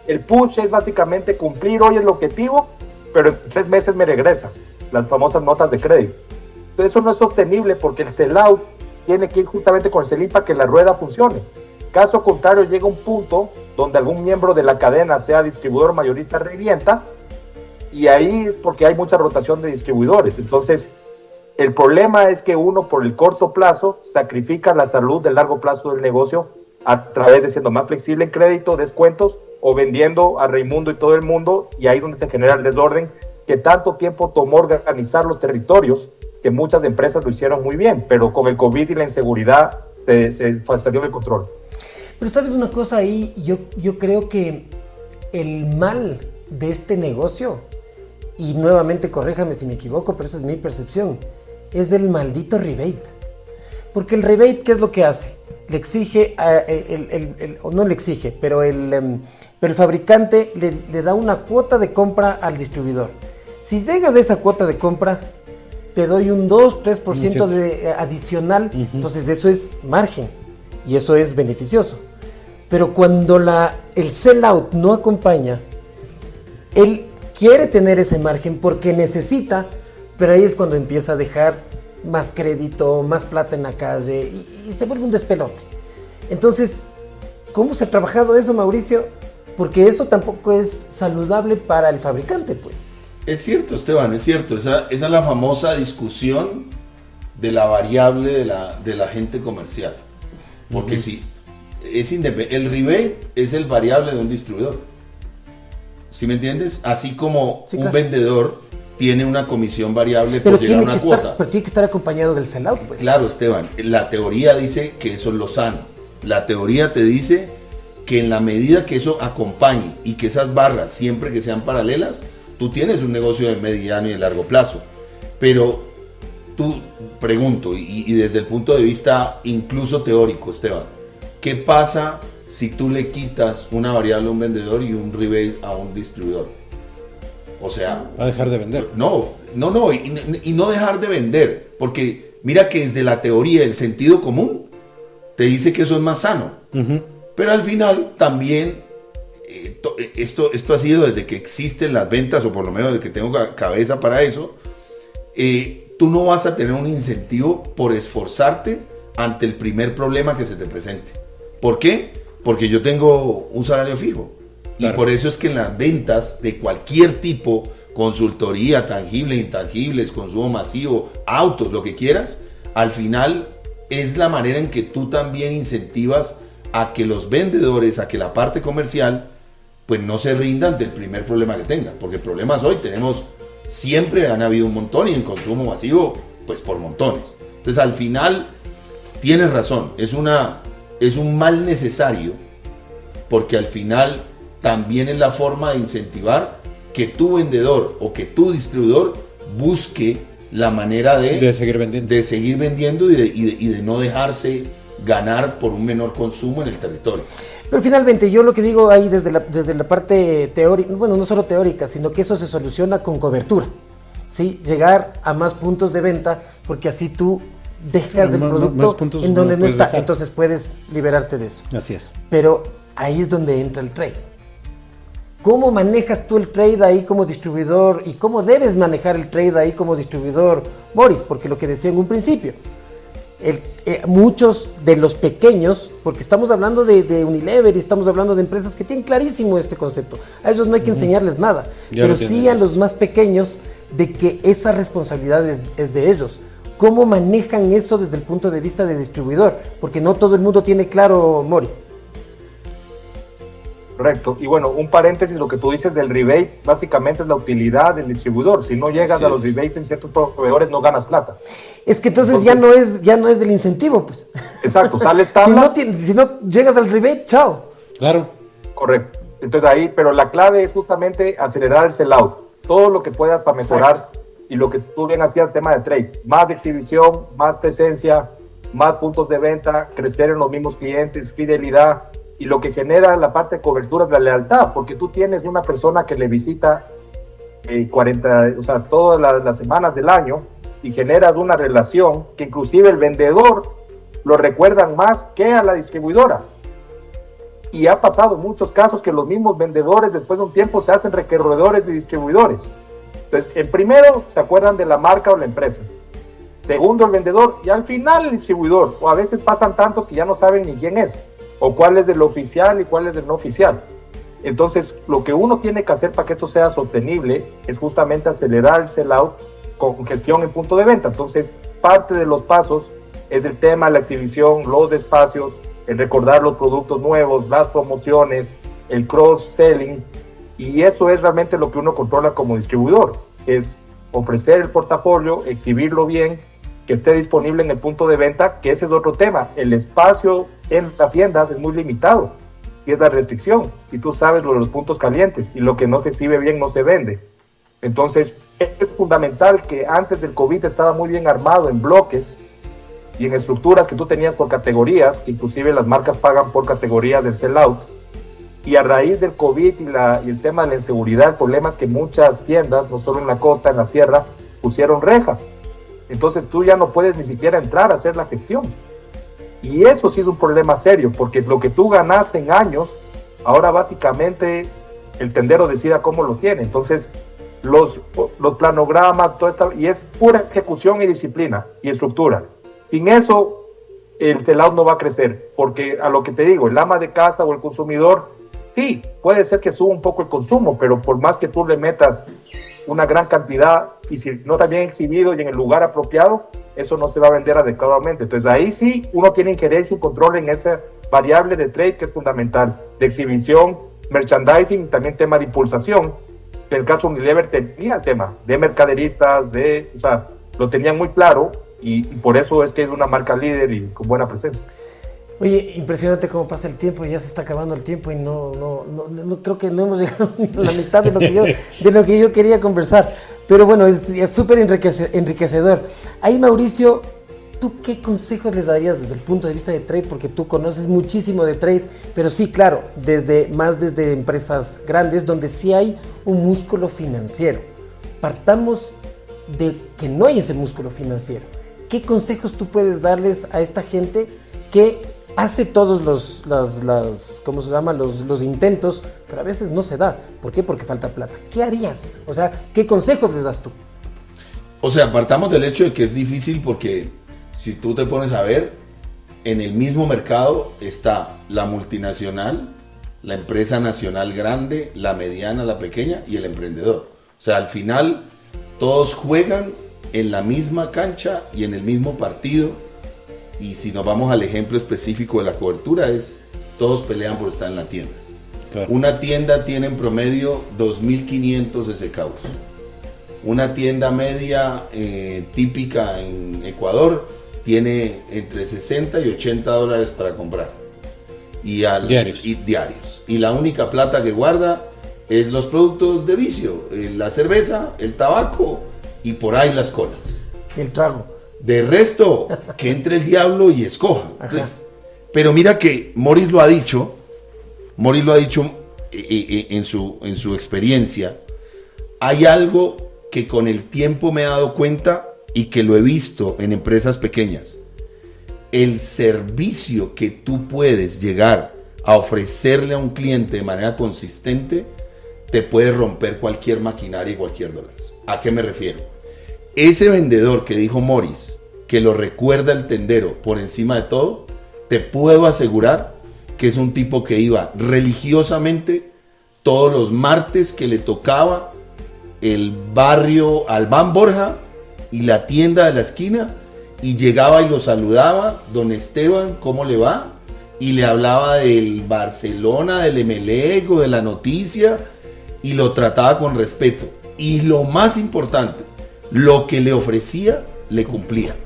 el push es básicamente cumplir hoy el objetivo, pero en 3 meses me regresa, las famosas notas de crédito. Entonces eso no es sostenible porque el sell-out tiene que ir justamente con el sell-in para que la rueda funcione. Caso contrario, llega un punto donde algún miembro de la cadena, sea distribuidor o mayorista, revienta, y ahí es porque hay mucha rotación de distribuidores. Entonces, el problema es que uno, por el corto plazo, sacrifica la salud del largo plazo del negocio a través de siendo más flexible en crédito, descuentos, o vendiendo a Raimundo y todo el mundo, y ahí es donde se genera el desorden que tanto tiempo tomó organizar los territorios, que muchas empresas lo hicieron muy bien, pero con el COVID y la inseguridad se salió de control. Pero sabes una cosa ahí, yo creo que el mal de este negocio, y nuevamente corríjame si me equivoco, pero esa es mi percepción, es el maldito rebate. Porque el rebate, ¿qué es lo que hace? Le exige, o no le exige, pero el fabricante le da una cuota de compra al distribuidor. Si llegas a esa cuota de compra, te doy un 2-3% adicional, entonces eso es margen y eso es beneficioso. Pero cuando el sell-out no acompaña, él quiere tener ese margen porque necesita, pero ahí es cuando empieza a dejar más crédito, más plata en la calle y se vuelve un despelote. Entonces, ¿cómo se ha trabajado eso, Mauricio? Porque eso tampoco es saludable para el fabricante, pues. Es cierto, Esteban, es cierto. Esa es la famosa discusión de la variable de la agente comercial. Porque si es el rebate es el variable de un distribuidor. ¿Sí me entiendes? Así como un vendedor tiene una comisión variable por llegar a una cuota. Pero tiene que estar acompañado del sell-out, pues. Claro, Esteban. La teoría dice que eso es lo sano. La teoría te dice que en la medida que eso acompañe y que esas barras, siempre que sean paralelas, tú tienes un negocio de mediano y de largo plazo. Pero tú, pregunto, y desde el punto de vista incluso teórico, Esteban, ¿qué pasa si tú le quitas una variable a un vendedor y un rebate a un distribuidor? O sea... va a dejar de vender. No, y no dejar de vender, porque mira que desde la teoría, el sentido común, te dice que eso es más sano. Pero al final también, esto ha sido desde que existen las ventas, o por lo menos desde que tengo cabeza para eso, tú no vas a tener un incentivo por esforzarte ante el primer problema que se te presente. ¿Por qué? Porque yo tengo un salario fijo. Claro. Y por eso es que en las ventas de cualquier tipo, consultoría, tangible, intangibles, consumo masivo, autos, lo que quieras, al final es la manera en que tú también incentivas a que los vendedores, a que la parte comercial, pues no se rindan ante el primer problema que tengan. Porque problemas hoy tenemos, siempre han habido un montón, y en consumo masivo, pues por montones. Entonces al final, tienes razón, es un mal necesario, porque al final también es la forma de incentivar que tu vendedor o que tu distribuidor busque la manera de seguir vendiendo y de no dejarse ganar por un menor consumo en el territorio. Pero finalmente yo lo que digo ahí desde la parte teórica, bueno, no solo teórica, sino que eso se soluciona con cobertura, ¿sí? Llegar a más puntos de venta, porque así tú dejas el producto en donde no está, entonces puedes liberarte de eso. Así es. Pero ahí es donde entra el trade. ¿Cómo manejas tú el trade ahí como distribuidor y cómo debes manejar el trade ahí como distribuidor, Boris? Porque lo que decía en un principio, muchos de los pequeños, porque estamos hablando de Unilever y estamos hablando de empresas que tienen clarísimo este concepto, a ellos no hay que enseñarles nada, pero sí a los más pequeños, de que esa responsabilidad es de ellos. ¿Cómo manejan eso desde el punto de vista de distribuidor? Porque no todo el mundo tiene claro, Boris. Correcto. Y bueno, un paréntesis, lo que tú dices del rebate, básicamente es la utilidad del distribuidor. Si no llegas a los rebates en ciertos proveedores, no ganas plata. Es que entonces ya no es del incentivo, pues. Exacto, sales tablas. si no llegas al rebate, chao. Claro. Correcto. Entonces ahí, pero la clave es justamente acelerar el sell-out. Todo lo que puedas para mejorar. Exacto. Y lo que tú bien hacías, tema de trade. Más exhibición, más presencia, más puntos de venta, crecer en los mismos clientes, fidelidad. y lo que genera la parte de cobertura es la lealtad, porque tú tienes una persona que le visita 40, o sea, todas las semanas del año y generas una relación que inclusive el vendedor lo recuerdan más que a la distribuidora. Y ha pasado muchos casos que los mismos vendedores después de un tiempo se hacen recorredores y distribuidores. Entonces, en primero se acuerdan de la marca o la empresa. Segundo, el vendedor, y al final el distribuidor. O a veces pasan tantos que ya no saben ni quién es, o cuál es del oficial y cuál es del no oficial. Entonces, lo que uno tiene que hacer para que esto sea sostenible es justamente acelerar el sell-out con gestión en punto de venta. Entonces, parte de los pasos es el tema de la exhibición, los espacios, el recordar los productos nuevos, las promociones, el cross-selling, y eso es realmente lo que uno controla como distribuidor, es ofrecer el portafolio, exhibirlo bien, que esté disponible en el punto de venta, que ese es otro tema. El espacio en las tiendas es muy limitado y es la restricción, y tú sabes lo de los puntos calientes, y lo que no se exhibe bien no se vende. Entonces es fundamental que antes del COVID estaba muy bien armado en bloques y en estructuras que tú tenías por categorías, inclusive las marcas pagan por categorías del sell-out, y a raíz del COVID y el tema de la inseguridad, el problema es que muchas tiendas, no solo en la costa, en la sierra, pusieron rejas. Entonces tú ya no puedes ni siquiera entrar a hacer la gestión. Y eso sí es un problema serio, porque lo que tú ganaste en años, ahora básicamente el tendero decida cómo lo tiene. Entonces los planogramas, todo esto, y es pura ejecución y disciplina y estructura. Sin eso, el sell-out no va a crecer, porque a lo que te digo, el ama de casa o el consumidor, sí, puede ser que suba un poco el consumo, pero por más que tú le metas una gran cantidad, y si no está bien exhibido y en el lugar apropiado, eso no se va a vender adecuadamente. Entonces ahí sí uno tiene injerencia y control en esa variable de trade que es fundamental, de exhibición, merchandising y también tema de impulsación. En el caso de Unilever tenía el tema de mercaderistas, o sea, lo tenían muy claro, y por eso es que es una marca líder y con buena presencia. Oye, impresionante cómo pasa el tiempo, ya se está acabando el tiempo y no creo que no hemos llegado ni a la mitad de lo que yo quería conversar. Pero bueno, es súper enriquecedor. Ahí, Mauricio, ¿tú qué consejos les darías desde el punto de vista de trade? Porque tú conoces muchísimo de trade, pero sí, claro, desde empresas grandes donde sí hay un músculo financiero. Partamos de que no hay ese músculo financiero. ¿Qué consejos tú puedes darles a esta gente que hace todos los intentos, pero a veces no se da? ¿Por qué? Porque falta plata. ¿Qué harías? O sea, ¿qué consejos les das tú? O sea, partamos del hecho de que es difícil porque si tú te pones a ver, en el mismo mercado está la multinacional, la empresa nacional grande, la mediana, la pequeña y el emprendedor. O sea, al final todos juegan en la misma cancha y en el mismo partido. Y si nos vamos al ejemplo específico de la cobertura, todos pelean por estar en la tienda. Claro. Una tienda tiene en promedio 2.500 SKUs. Una tienda media típica en Ecuador tiene entre 60 y 80 dólares para comprar. Diarios. Y la única plata que guarda es los productos de vicio, la cerveza, el tabaco y por ahí las colas. El trago. De resto, que entre el diablo y escoja. Entonces, pero mira que Morris lo ha dicho en su experiencia. Hay algo que con el tiempo me he dado cuenta y que lo he visto en empresas pequeñas. El servicio que tú puedes llegar a ofrecerle a un cliente de manera consistente te puede romper cualquier maquinaria y cualquier dólar. ¿A qué me refiero? Ese vendedor que dijo Morris, que lo recuerda el tendero por encima de todo, te puedo asegurar que es un tipo que iba religiosamente todos los martes que le tocaba el barrio Albán Borja y la tienda de la esquina, y llegaba y lo saludaba: don Esteban, ¿cómo le va? Y le hablaba del Barcelona, del Emelec o de la noticia, y lo trataba con respeto. Y lo más importante, lo que le ofrecía, le cumplía.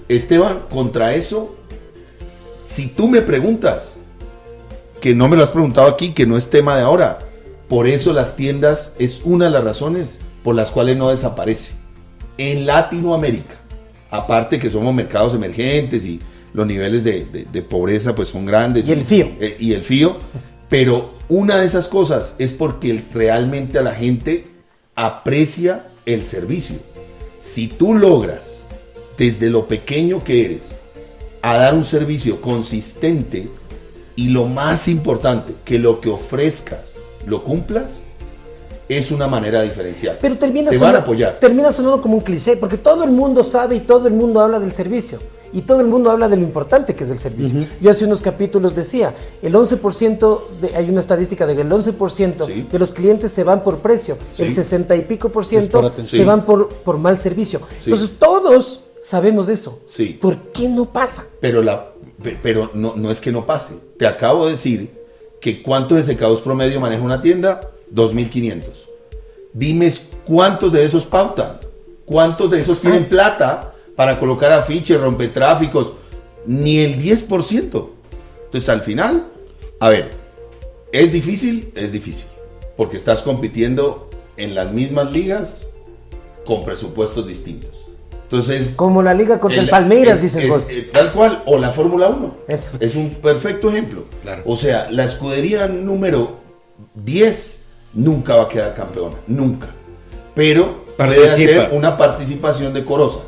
Esteban, contra eso, si tú me preguntas, que no me lo has preguntado aquí, que no es tema de ahora, por eso las tiendas es una de las razones por las cuales no desaparece. En Latinoamérica, aparte que somos mercados emergentes y los niveles de pobreza pues son grandes. Y el FIO. Y el FIO, pero una de esas cosas es porque realmente a la gente aprecia el servicio. Si tú logras, desde lo pequeño que eres, a dar un servicio consistente y lo más importante, que lo que ofrezcas lo cumplas, es una manera diferencial. Pero termina Te van a apoyar. Termina sonando como un cliché, porque todo el mundo sabe y todo el mundo habla del servicio. Y todo el mundo habla de lo importante que es el servicio. Yo hace unos capítulos decía, el 11%, hay una estadística de que el 11% Sí. de los clientes se van por precio, Sí. el 60 y pico por Es ciento por atención. se van por mal servicio. Sí. Entonces todos sabemos de eso. Sí. ¿Por qué no pasa? Pero no es que no pase. Te acabo de decir que cuántos de secados promedio maneja una tienda, 2.500. Dime cuántos de esos pautan, cuántos de esos tienen plata para colocar afiches, rompetráficos, ni el 10%. Entonces al final, a ver, ¿es difícil? Es difícil, porque estás compitiendo en las mismas ligas con presupuestos distintos. Entonces, Como la liga contra el Palmeiras, dices vos. tal cual, o la Fórmula 1. Eso. Es un perfecto ejemplo. Claro. O sea, la escudería número 10 nunca va a quedar campeona, nunca. Pero puede Participa. hacer una participación decorosa.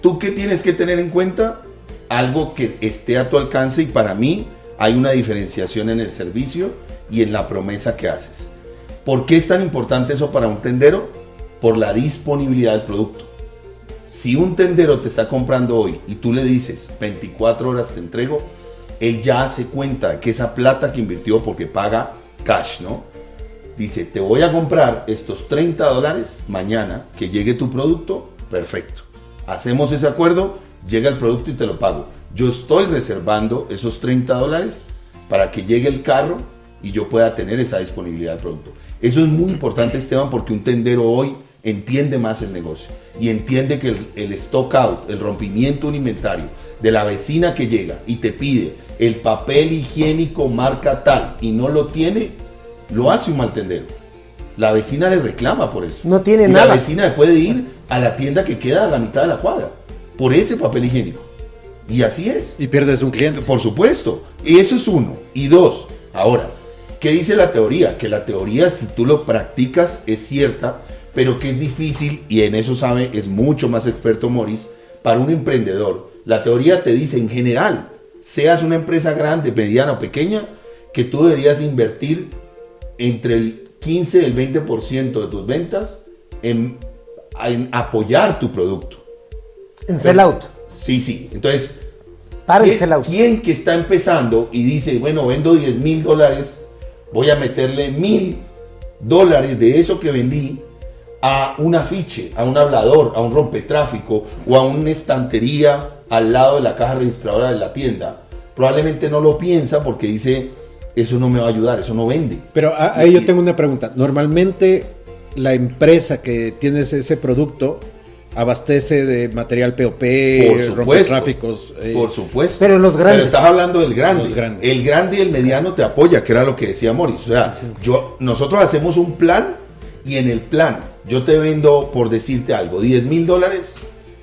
¿Tú qué tienes que tener en cuenta? Algo que esté a tu alcance, y para mí hay una diferenciación en el servicio y en la promesa que haces. ¿Por qué es tan importante eso para un tendero? Por la disponibilidad del producto. Si un tendero te está comprando hoy y tú le dices 24 horas te entrego, él ya hace cuenta de que esa plata que invirtió, porque paga cash, ¿no? Dice, te voy a comprar estos $30 mañana que llegue tu producto, perfecto. Hacemos ese acuerdo, llega el producto y te lo pago. Yo estoy reservando esos $30 para que llegue el carro y yo pueda tener esa disponibilidad del producto. Eso es muy importante, Esteban, porque un tendero hoy entiende más el negocio y entiende que el stock out, el rompimiento de un inventario de la vecina que llega y te pide el papel higiénico marca tal y no lo tiene, lo hace un mal tendero. La vecina le reclama por eso. No tiene y nada. La vecina puede ir a la tienda que queda a la mitad de la cuadra por ese papel higiénico. Y así es. Y pierdes un cliente. Por supuesto. Y eso es uno. Y dos, ahora, ¿qué dice la teoría? Que la teoría, si tú lo practicas, es cierta, pero que es difícil, y en eso sabe, es mucho más experto Morris, para un emprendedor. La teoría te dice, en general, seas una empresa grande, mediana o pequeña, que tú deberías invertir entre el 15 y el 20% de tus ventas en apoyar tu producto. En sell-out. Sí. Entonces, Para el sell-out. ¿quién que está empezando y dice, bueno, vendo $10,000, voy a meterle $1,000 de eso que vendí a un afiche, a un hablador, a un rompetráfico o a una estantería al lado de la caja registradora de la tienda? Probablemente no lo piensa porque dice, eso no me va a ayudar, eso no vende. Pero ahí yo tengo una pregunta. Normalmente la empresa que tiene ese producto abastece de material POP, rompetráficos. Por supuesto. Pero los grandes. Pero estás hablando del grande. Los grandes. El grande y el mediano te apoya, que era lo que decía Morris. O sea, nosotros hacemos un plan y en el plan yo te vendo, por decirte algo, $10,000.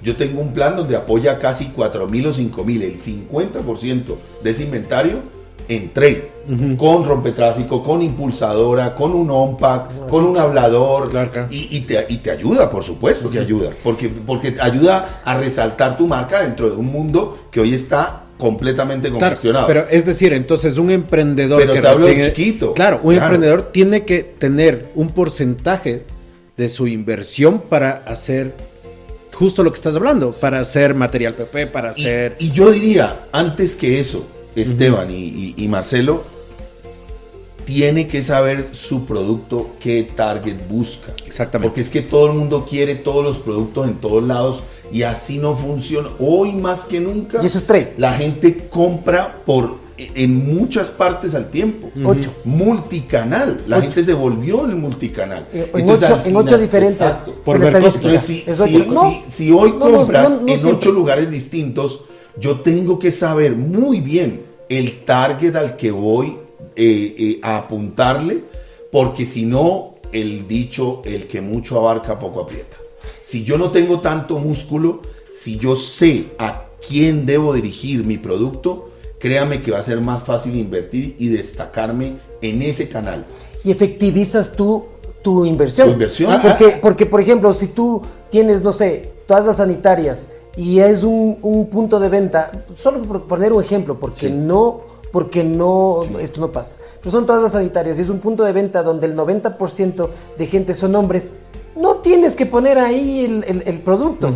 Yo tengo un plan donde apoya casi 4,000 o 5,000, el 50% de ese inventario en trade, con rompetráfico, con impulsadora, con un on-pack, con un hablador, Claro. y te ayuda, por supuesto que ayuda, porque te ayuda a resaltar tu marca dentro de un mundo que hoy está completamente Claro, congestionado. pero es decir, entonces un emprendedor Pero que te hablo de recién- chiquito. Claro, un Claro. emprendedor tiene que tener un porcentaje de su inversión para hacer justo lo que estás hablando, para hacer material PP, para hacer... Y yo diría, antes que eso, Esteban y Marcelo, tiene que saber su producto, qué target busca. Exactamente. Porque es que todo el mundo quiere todos los productos en todos lados y así no funciona. Hoy más que nunca, Y eso es trade. la gente compra en muchas partes al tiempo. 8. Multicanal. La gente se volvió en el multicanal. En Entonces, al 8 final, diferentes. exacto. Por la ver estadística. Entonces, Es ocho. No, si hoy no, compras no en siempre. 8 lugares distintos, yo tengo que saber muy bien el target al que voy a apuntarle, porque si no, el dicho, el que mucho abarca, poco aprieta. Si yo no tengo tanto músculo, si yo sé a quién debo dirigir mi producto, créame que va a ser más fácil invertir y destacarme en ese canal. Y efectivizas tu inversión. Tu inversión. Porque, por ejemplo, si tú tienes, no sé, todas las sanitarias y es un punto de venta, solo por poner un ejemplo, porque no, esto no pasa, pero son todas las sanitarias y es un punto de venta donde el 90% de gente son hombres, no tienes que poner ahí el producto,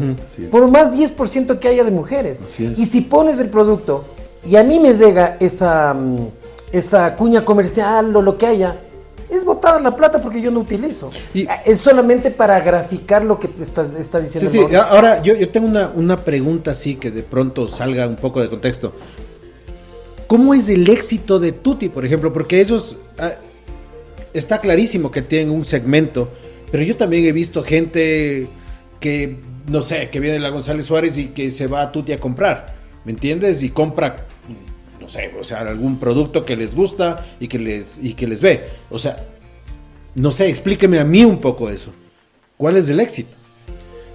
por más 10% que haya de mujeres. Y si pones el producto y a mí me llega esa cuña comercial o lo que haya, es botada la plata porque yo no utilizo. Es solamente para graficar lo que está diciendo. Sí, ahora yo tengo una pregunta así que de pronto salga un poco de contexto. ¿Cómo es el éxito de Tuti, por ejemplo? Porque ellos, está clarísimo que tienen un segmento, pero yo también he visto gente que, no sé, que viene de la González Suárez y que se va a Tuti a comprar, ¿me entiendes? Y compra, no sé, o sea, algún producto que les gusta y que les ve. O sea, no sé, explíqueme a mí un poco eso. ¿Cuál es el éxito?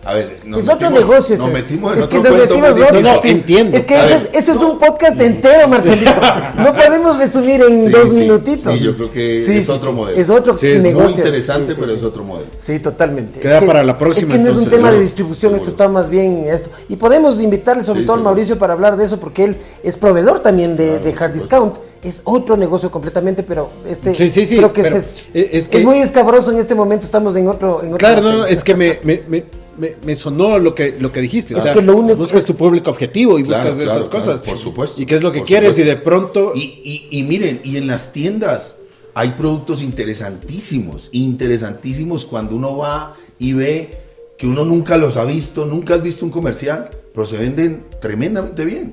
A ver, otro negocio. Nos metimos en es otro que cuento. No, entiendo. Es que eso es un podcast entero, Marcelito. No podemos resumir en 2 minutitos. Sí, yo creo que es otro modelo. Es otro negocio. Es muy interesante, pero es otro modelo. Sí, totalmente. Queda para la próxima. Es que no es un tema seguro, de distribución, seguro. esto está más bien esto. Y podemos invitarle sobre todo a Mauricio para hablar de eso, porque él es proveedor también de Hard Discount. Es otro negocio completamente, pero creo que es muy escabroso en este momento, estamos en otro claro, no, es que me sonó lo que dijiste. Es o sea, que lo único buscas tu público objetivo y buscas esas cosas. Por supuesto. Y qué es lo que quieres y de pronto... Y miren, y en las tiendas hay productos interesantísimos cuando uno va y ve que uno nunca los ha visto, nunca has visto un comercial, pero se venden tremendamente bien.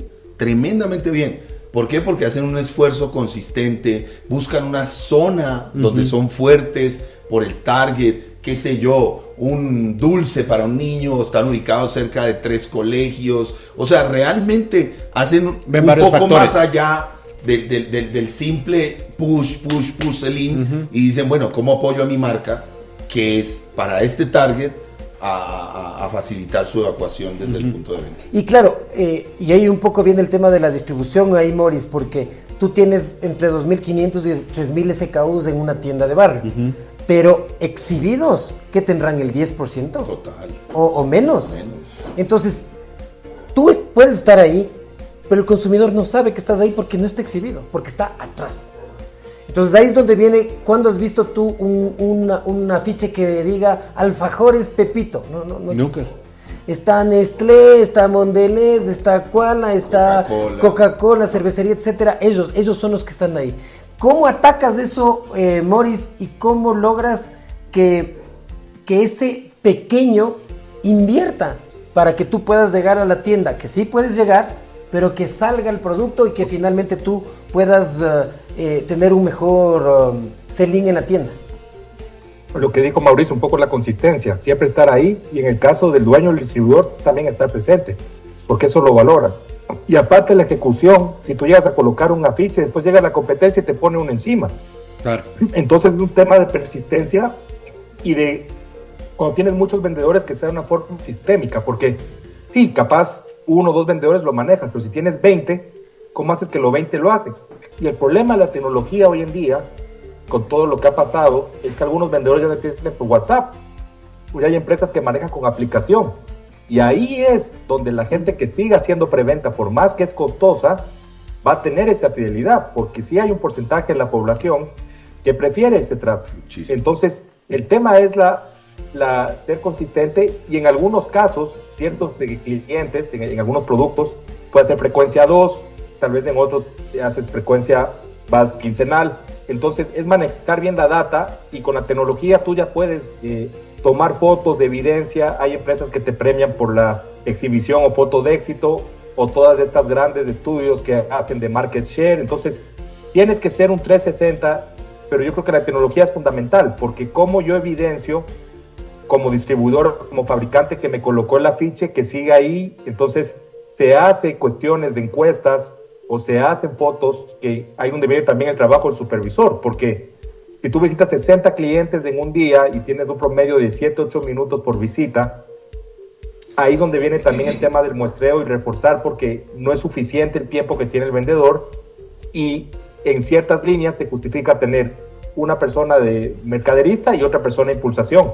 ¿Por qué? Porque hacen un esfuerzo consistente, buscan una zona donde son fuertes por el target, qué sé yo, un dulce para un niño, están ubicados cerca de 3 colegios, o sea, realmente hacen un poco factores más allá del simple push sell-in y dicen, bueno, ¿cómo apoyo a mi marca? Que es para este target a facilitar su evacuación desde el punto de venta. Y claro, y ahí un poco viene el tema de la distribución ahí, Morris, porque tú tienes entre 2.500 y 3.000 SKUs en una tienda de barrio, pero exhibidos, ¿qué tendrán? ¿El 10%? Total. O menos. Entonces, tú puedes estar ahí, pero el consumidor no sabe que estás ahí porque no está exhibido, porque está atrás. Entonces ahí es donde viene, ¿cuándo has visto tú un afiche que diga alfajores Pepito? No Nunca. Está Nestlé, está Mondelez, está Koala, está Coca-Cola, cervecería, etcétera. Ellos son los que están ahí. ¿Cómo atacas eso, Morris, y cómo logras que ese pequeño invierta para que tú puedas llegar a la tienda? Que sí puedes llegar, pero que salga el producto y que finalmente tú puedas tener un mejor sell-in en la tienda. Lo que dijo Mauricio, un poco la consistencia, siempre estar ahí, y en el caso del dueño del distribuidor también estar presente, porque eso lo valora. Y aparte la ejecución, si tú llegas a colocar un afiche, después llega la competencia y te pone uno encima. Claro. Entonces es un tema de persistencia y de cuando tienes muchos vendedores que sea una forma sistémica, porque sí, capaz 1 o 2 vendedores lo manejan, pero si tienes 20, ¿cómo haces que los 20 lo hacen? Y el problema de la tecnología hoy en día, con todo lo que ha pasado, es que algunos vendedores ya lo tienen por WhatsApp. Pues hay empresas que manejan con aplicación. Y ahí es donde la gente que siga haciendo preventa, por más que es costosa, va a tener esa fidelidad, porque sí hay un porcentaje de la población que prefiere ese trato. Muchísimo. Entonces, el tema es ser consistente, y en algunos casos, ciertos clientes, en algunos productos, puede ser frecuencia 2, tal vez en otros haces frecuencia más quincenal. Entonces es manejar bien la data, y con la tecnología tú ya puedes tomar fotos de evidencia. Hay empresas que te premian por la exhibición o foto de éxito, o todas estas grandes estudios que hacen de market share. Entonces tienes que ser un 360, pero yo creo que la tecnología es fundamental, porque como yo evidencio como distribuidor, como fabricante que me colocó el afiche, que siga ahí, entonces se hace cuestiones de encuestas o se hacen fotos, que hay donde viene también el trabajo del supervisor, porque si tú visitas 60 clientes en un día y tienes un promedio de 7-8 minutos por visita, ahí es donde viene también el tema del muestreo y reforzar, porque no es suficiente el tiempo que tiene el vendedor, y en ciertas líneas te justifica tener una persona de mercaderista y otra persona de impulsación,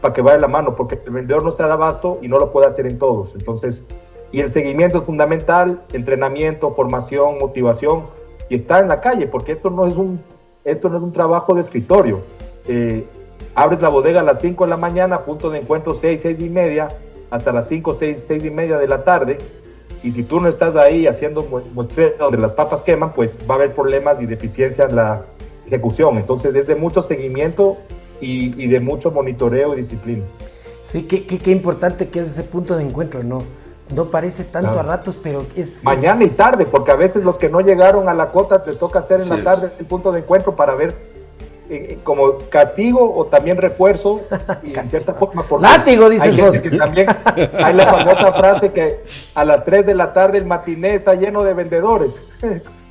para que vaya de la mano, porque el vendedor no se da abasto y no lo puede hacer en todos. Entonces, y el seguimiento es fundamental, entrenamiento, formación, motivación, y estar en la calle, porque esto no es un trabajo de escritorio. Abres la bodega a las 5 de la mañana, punto de encuentro 6, 6 y media, hasta las 5, 6, 6 y media de la tarde, y si tú no estás ahí haciendo muestreo donde las papas queman, pues va a haber problemas y deficiencia en la ejecución. Entonces es de mucho seguimiento y de mucho monitoreo y disciplina. Sí, qué importante que es ese punto de encuentro, ¿no? No parece tanto Claro. a ratos, pero es... Mañana y tarde, porque a veces los que no llegaron a la cota te toca hacer en la tarde el punto de encuentro para ver como castigo o también refuerzo, y en cierta forma... Látigo, dices hay vos. gente que también, hay la famosa frase que a las 3 de la tarde el matiné está lleno de vendedores.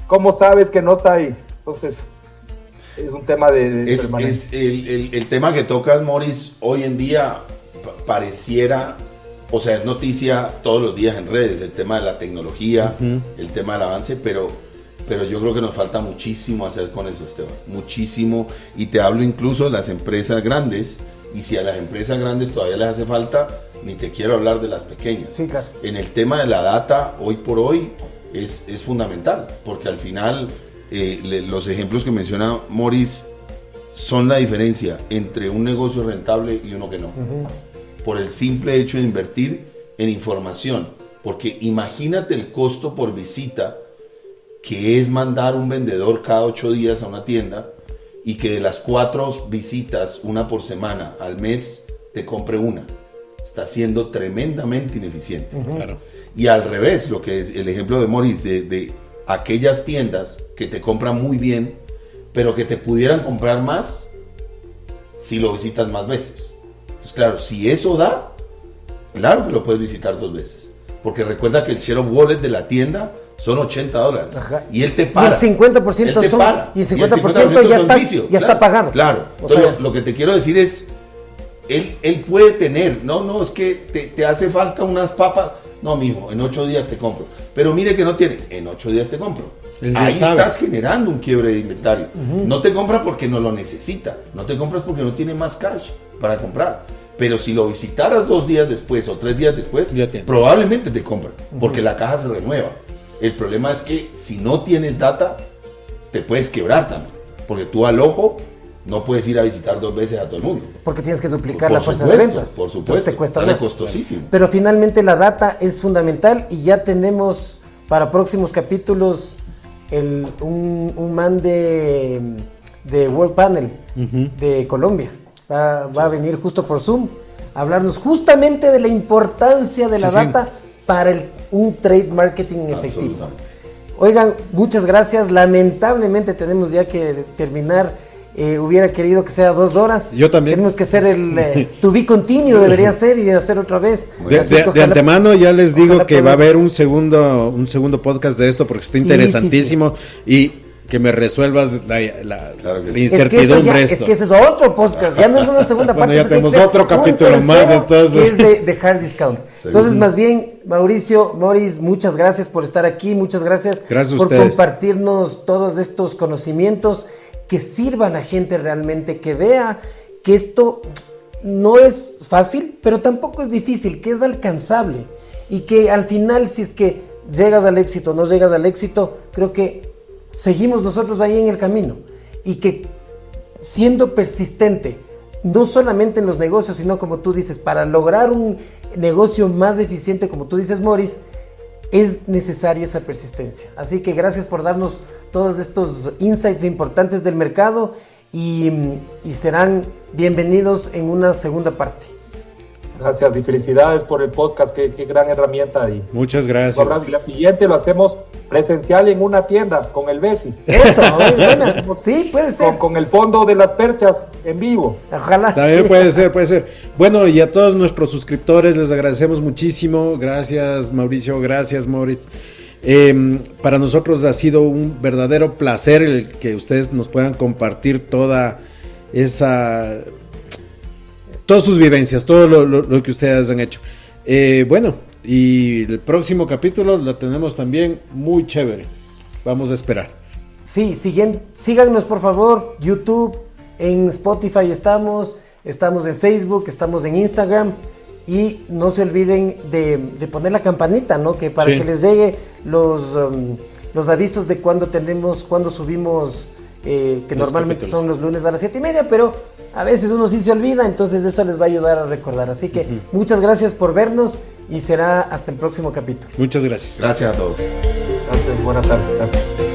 ¿Cómo sabes que no está ahí? Entonces, es un tema de Es el tema que tocas, Morris, hoy en día pareciera, o sea, es noticia todos los días en redes, el tema de la tecnología, el tema del avance, pero yo creo que nos falta muchísimo hacer con eso, Esteban, muchísimo, y te hablo incluso de las empresas grandes, y si a las empresas grandes todavía les hace falta, ni te quiero hablar de las pequeñas. Sí, claro. En el tema de la data, hoy por hoy, es fundamental, porque al final los ejemplos que menciona Morris son la diferencia entre un negocio rentable y uno que no. Por el simple hecho de invertir en información, porque imagínate el costo por visita que es mandar un vendedor cada 8 días a una tienda, y que de las 4 visitas, una por semana al mes, te compre una. Está siendo tremendamente ineficiente. Claro. Y al revés, lo que es el ejemplo de Morris, de aquellas tiendas que te compran muy bien, pero que te pudieran comprar más si lo visitas más veces. Entonces, claro, si eso da, claro que lo puedes visitar 2 veces. Porque recuerda que el share of wallet de la tienda son $80. Ajá. Y él te para. Y el 50% Él te son- para. y el 50% ya son está- vicio, ya está pagado. Claro. O Entonces, sea- lo que te quiero decir es, él puede tener, no, es que te hace falta unas papas. No, mijo, en 8 días te compro. Pero mire que no tiene, en 8 días te compro. Él ya Ahí sabe. estás generando un quiebre de inventario. No te compra porque no lo necesita. No te compras porque no tiene más cash para comprar. Pero si lo visitaras 2 días después o 3 días después, Ya tiene. probablemente te compra. Porque la caja se renueva. El problema es que si no tienes data, te puedes quebrar también. Porque tú al ojo no puedes ir a visitar 2 veces a todo el mundo. Porque tienes que duplicar Por la fuerza de supuesto, venta. por Entonces supuesto. te cuesta Sale más. costosísimo. Pero finalmente la data es fundamental, y ya tenemos para próximos capítulos un man de World Panel de Colombia. Va a venir justo por Zoom a hablarnos justamente de la importancia de la Sí. data para un trade marketing efectivo. Absolutamente. Oigan, muchas gracias. Lamentablemente tenemos ya que terminar. Hubiera querido que sea 2 horas. Yo también. Tenemos que hacer el to be continuo, debería ser, y hacer otra vez. Así que De ojalá- antemano ya les digo ojalá que va a haber podamos. un segundo podcast de esto, porque está Sí, interesantísimo, y que me resuelvas la Claro que sí. Es que, incertidumbre es esto. que eso es otro podcast, ya no es una segunda Bueno, parte. ya eso tiene tenemos que ser otro un capítulo tercero, más, entonces. que es de hard discount. Entonces, más bien, Mauricio, Morris, muchas gracias por estar aquí, muchas gracias, Gracias a por ustedes. compartirnos todos estos conocimientos que sirvan a gente realmente, que vea que esto no es fácil, pero tampoco es difícil, que es alcanzable, y que al final, si es que llegas al éxito o no llegas al éxito, creo que seguimos nosotros ahí en el camino, y que siendo persistente, no solamente en los negocios, sino como tú dices, para lograr un negocio más eficiente, como tú dices, Morris, es necesaria esa persistencia. Así que gracias por darnos todos estos insights importantes del mercado, y serán bienvenidos en una segunda parte. Gracias y felicidades por el podcast, qué gran herramienta. Y Muchas un gracias. abrazo. Y la siguiente lo hacemos presencial en una tienda con el Bessi, Eso, es buena. Sí, puede ser. con el fondo de las perchas en vivo. Ojalá. También sí. puede ser. Bueno, y a todos nuestros suscriptores les agradecemos muchísimo. Gracias, Mauricio. Gracias, Moritz. Para nosotros ha sido un verdadero placer el que ustedes nos puedan compartir todas sus vivencias, todo lo que ustedes han hecho. Bueno, y el próximo capítulo lo tenemos también muy chévere. Vamos a esperar. Sí, síganos por favor, YouTube, en Spotify estamos en Facebook, estamos en Instagram. Y no se olviden de poner la campanita, ¿no? Que para que les llegue los avisos de cuando subimos, que los normalmente capítulos son los lunes a las 7:30, pero a veces uno sí se olvida, entonces eso les va a ayudar a recordar. Así que muchas gracias por vernos y será hasta el próximo capítulo. Muchas gracias. Gracias a todos. Gracias, buenas tardes. Gracias.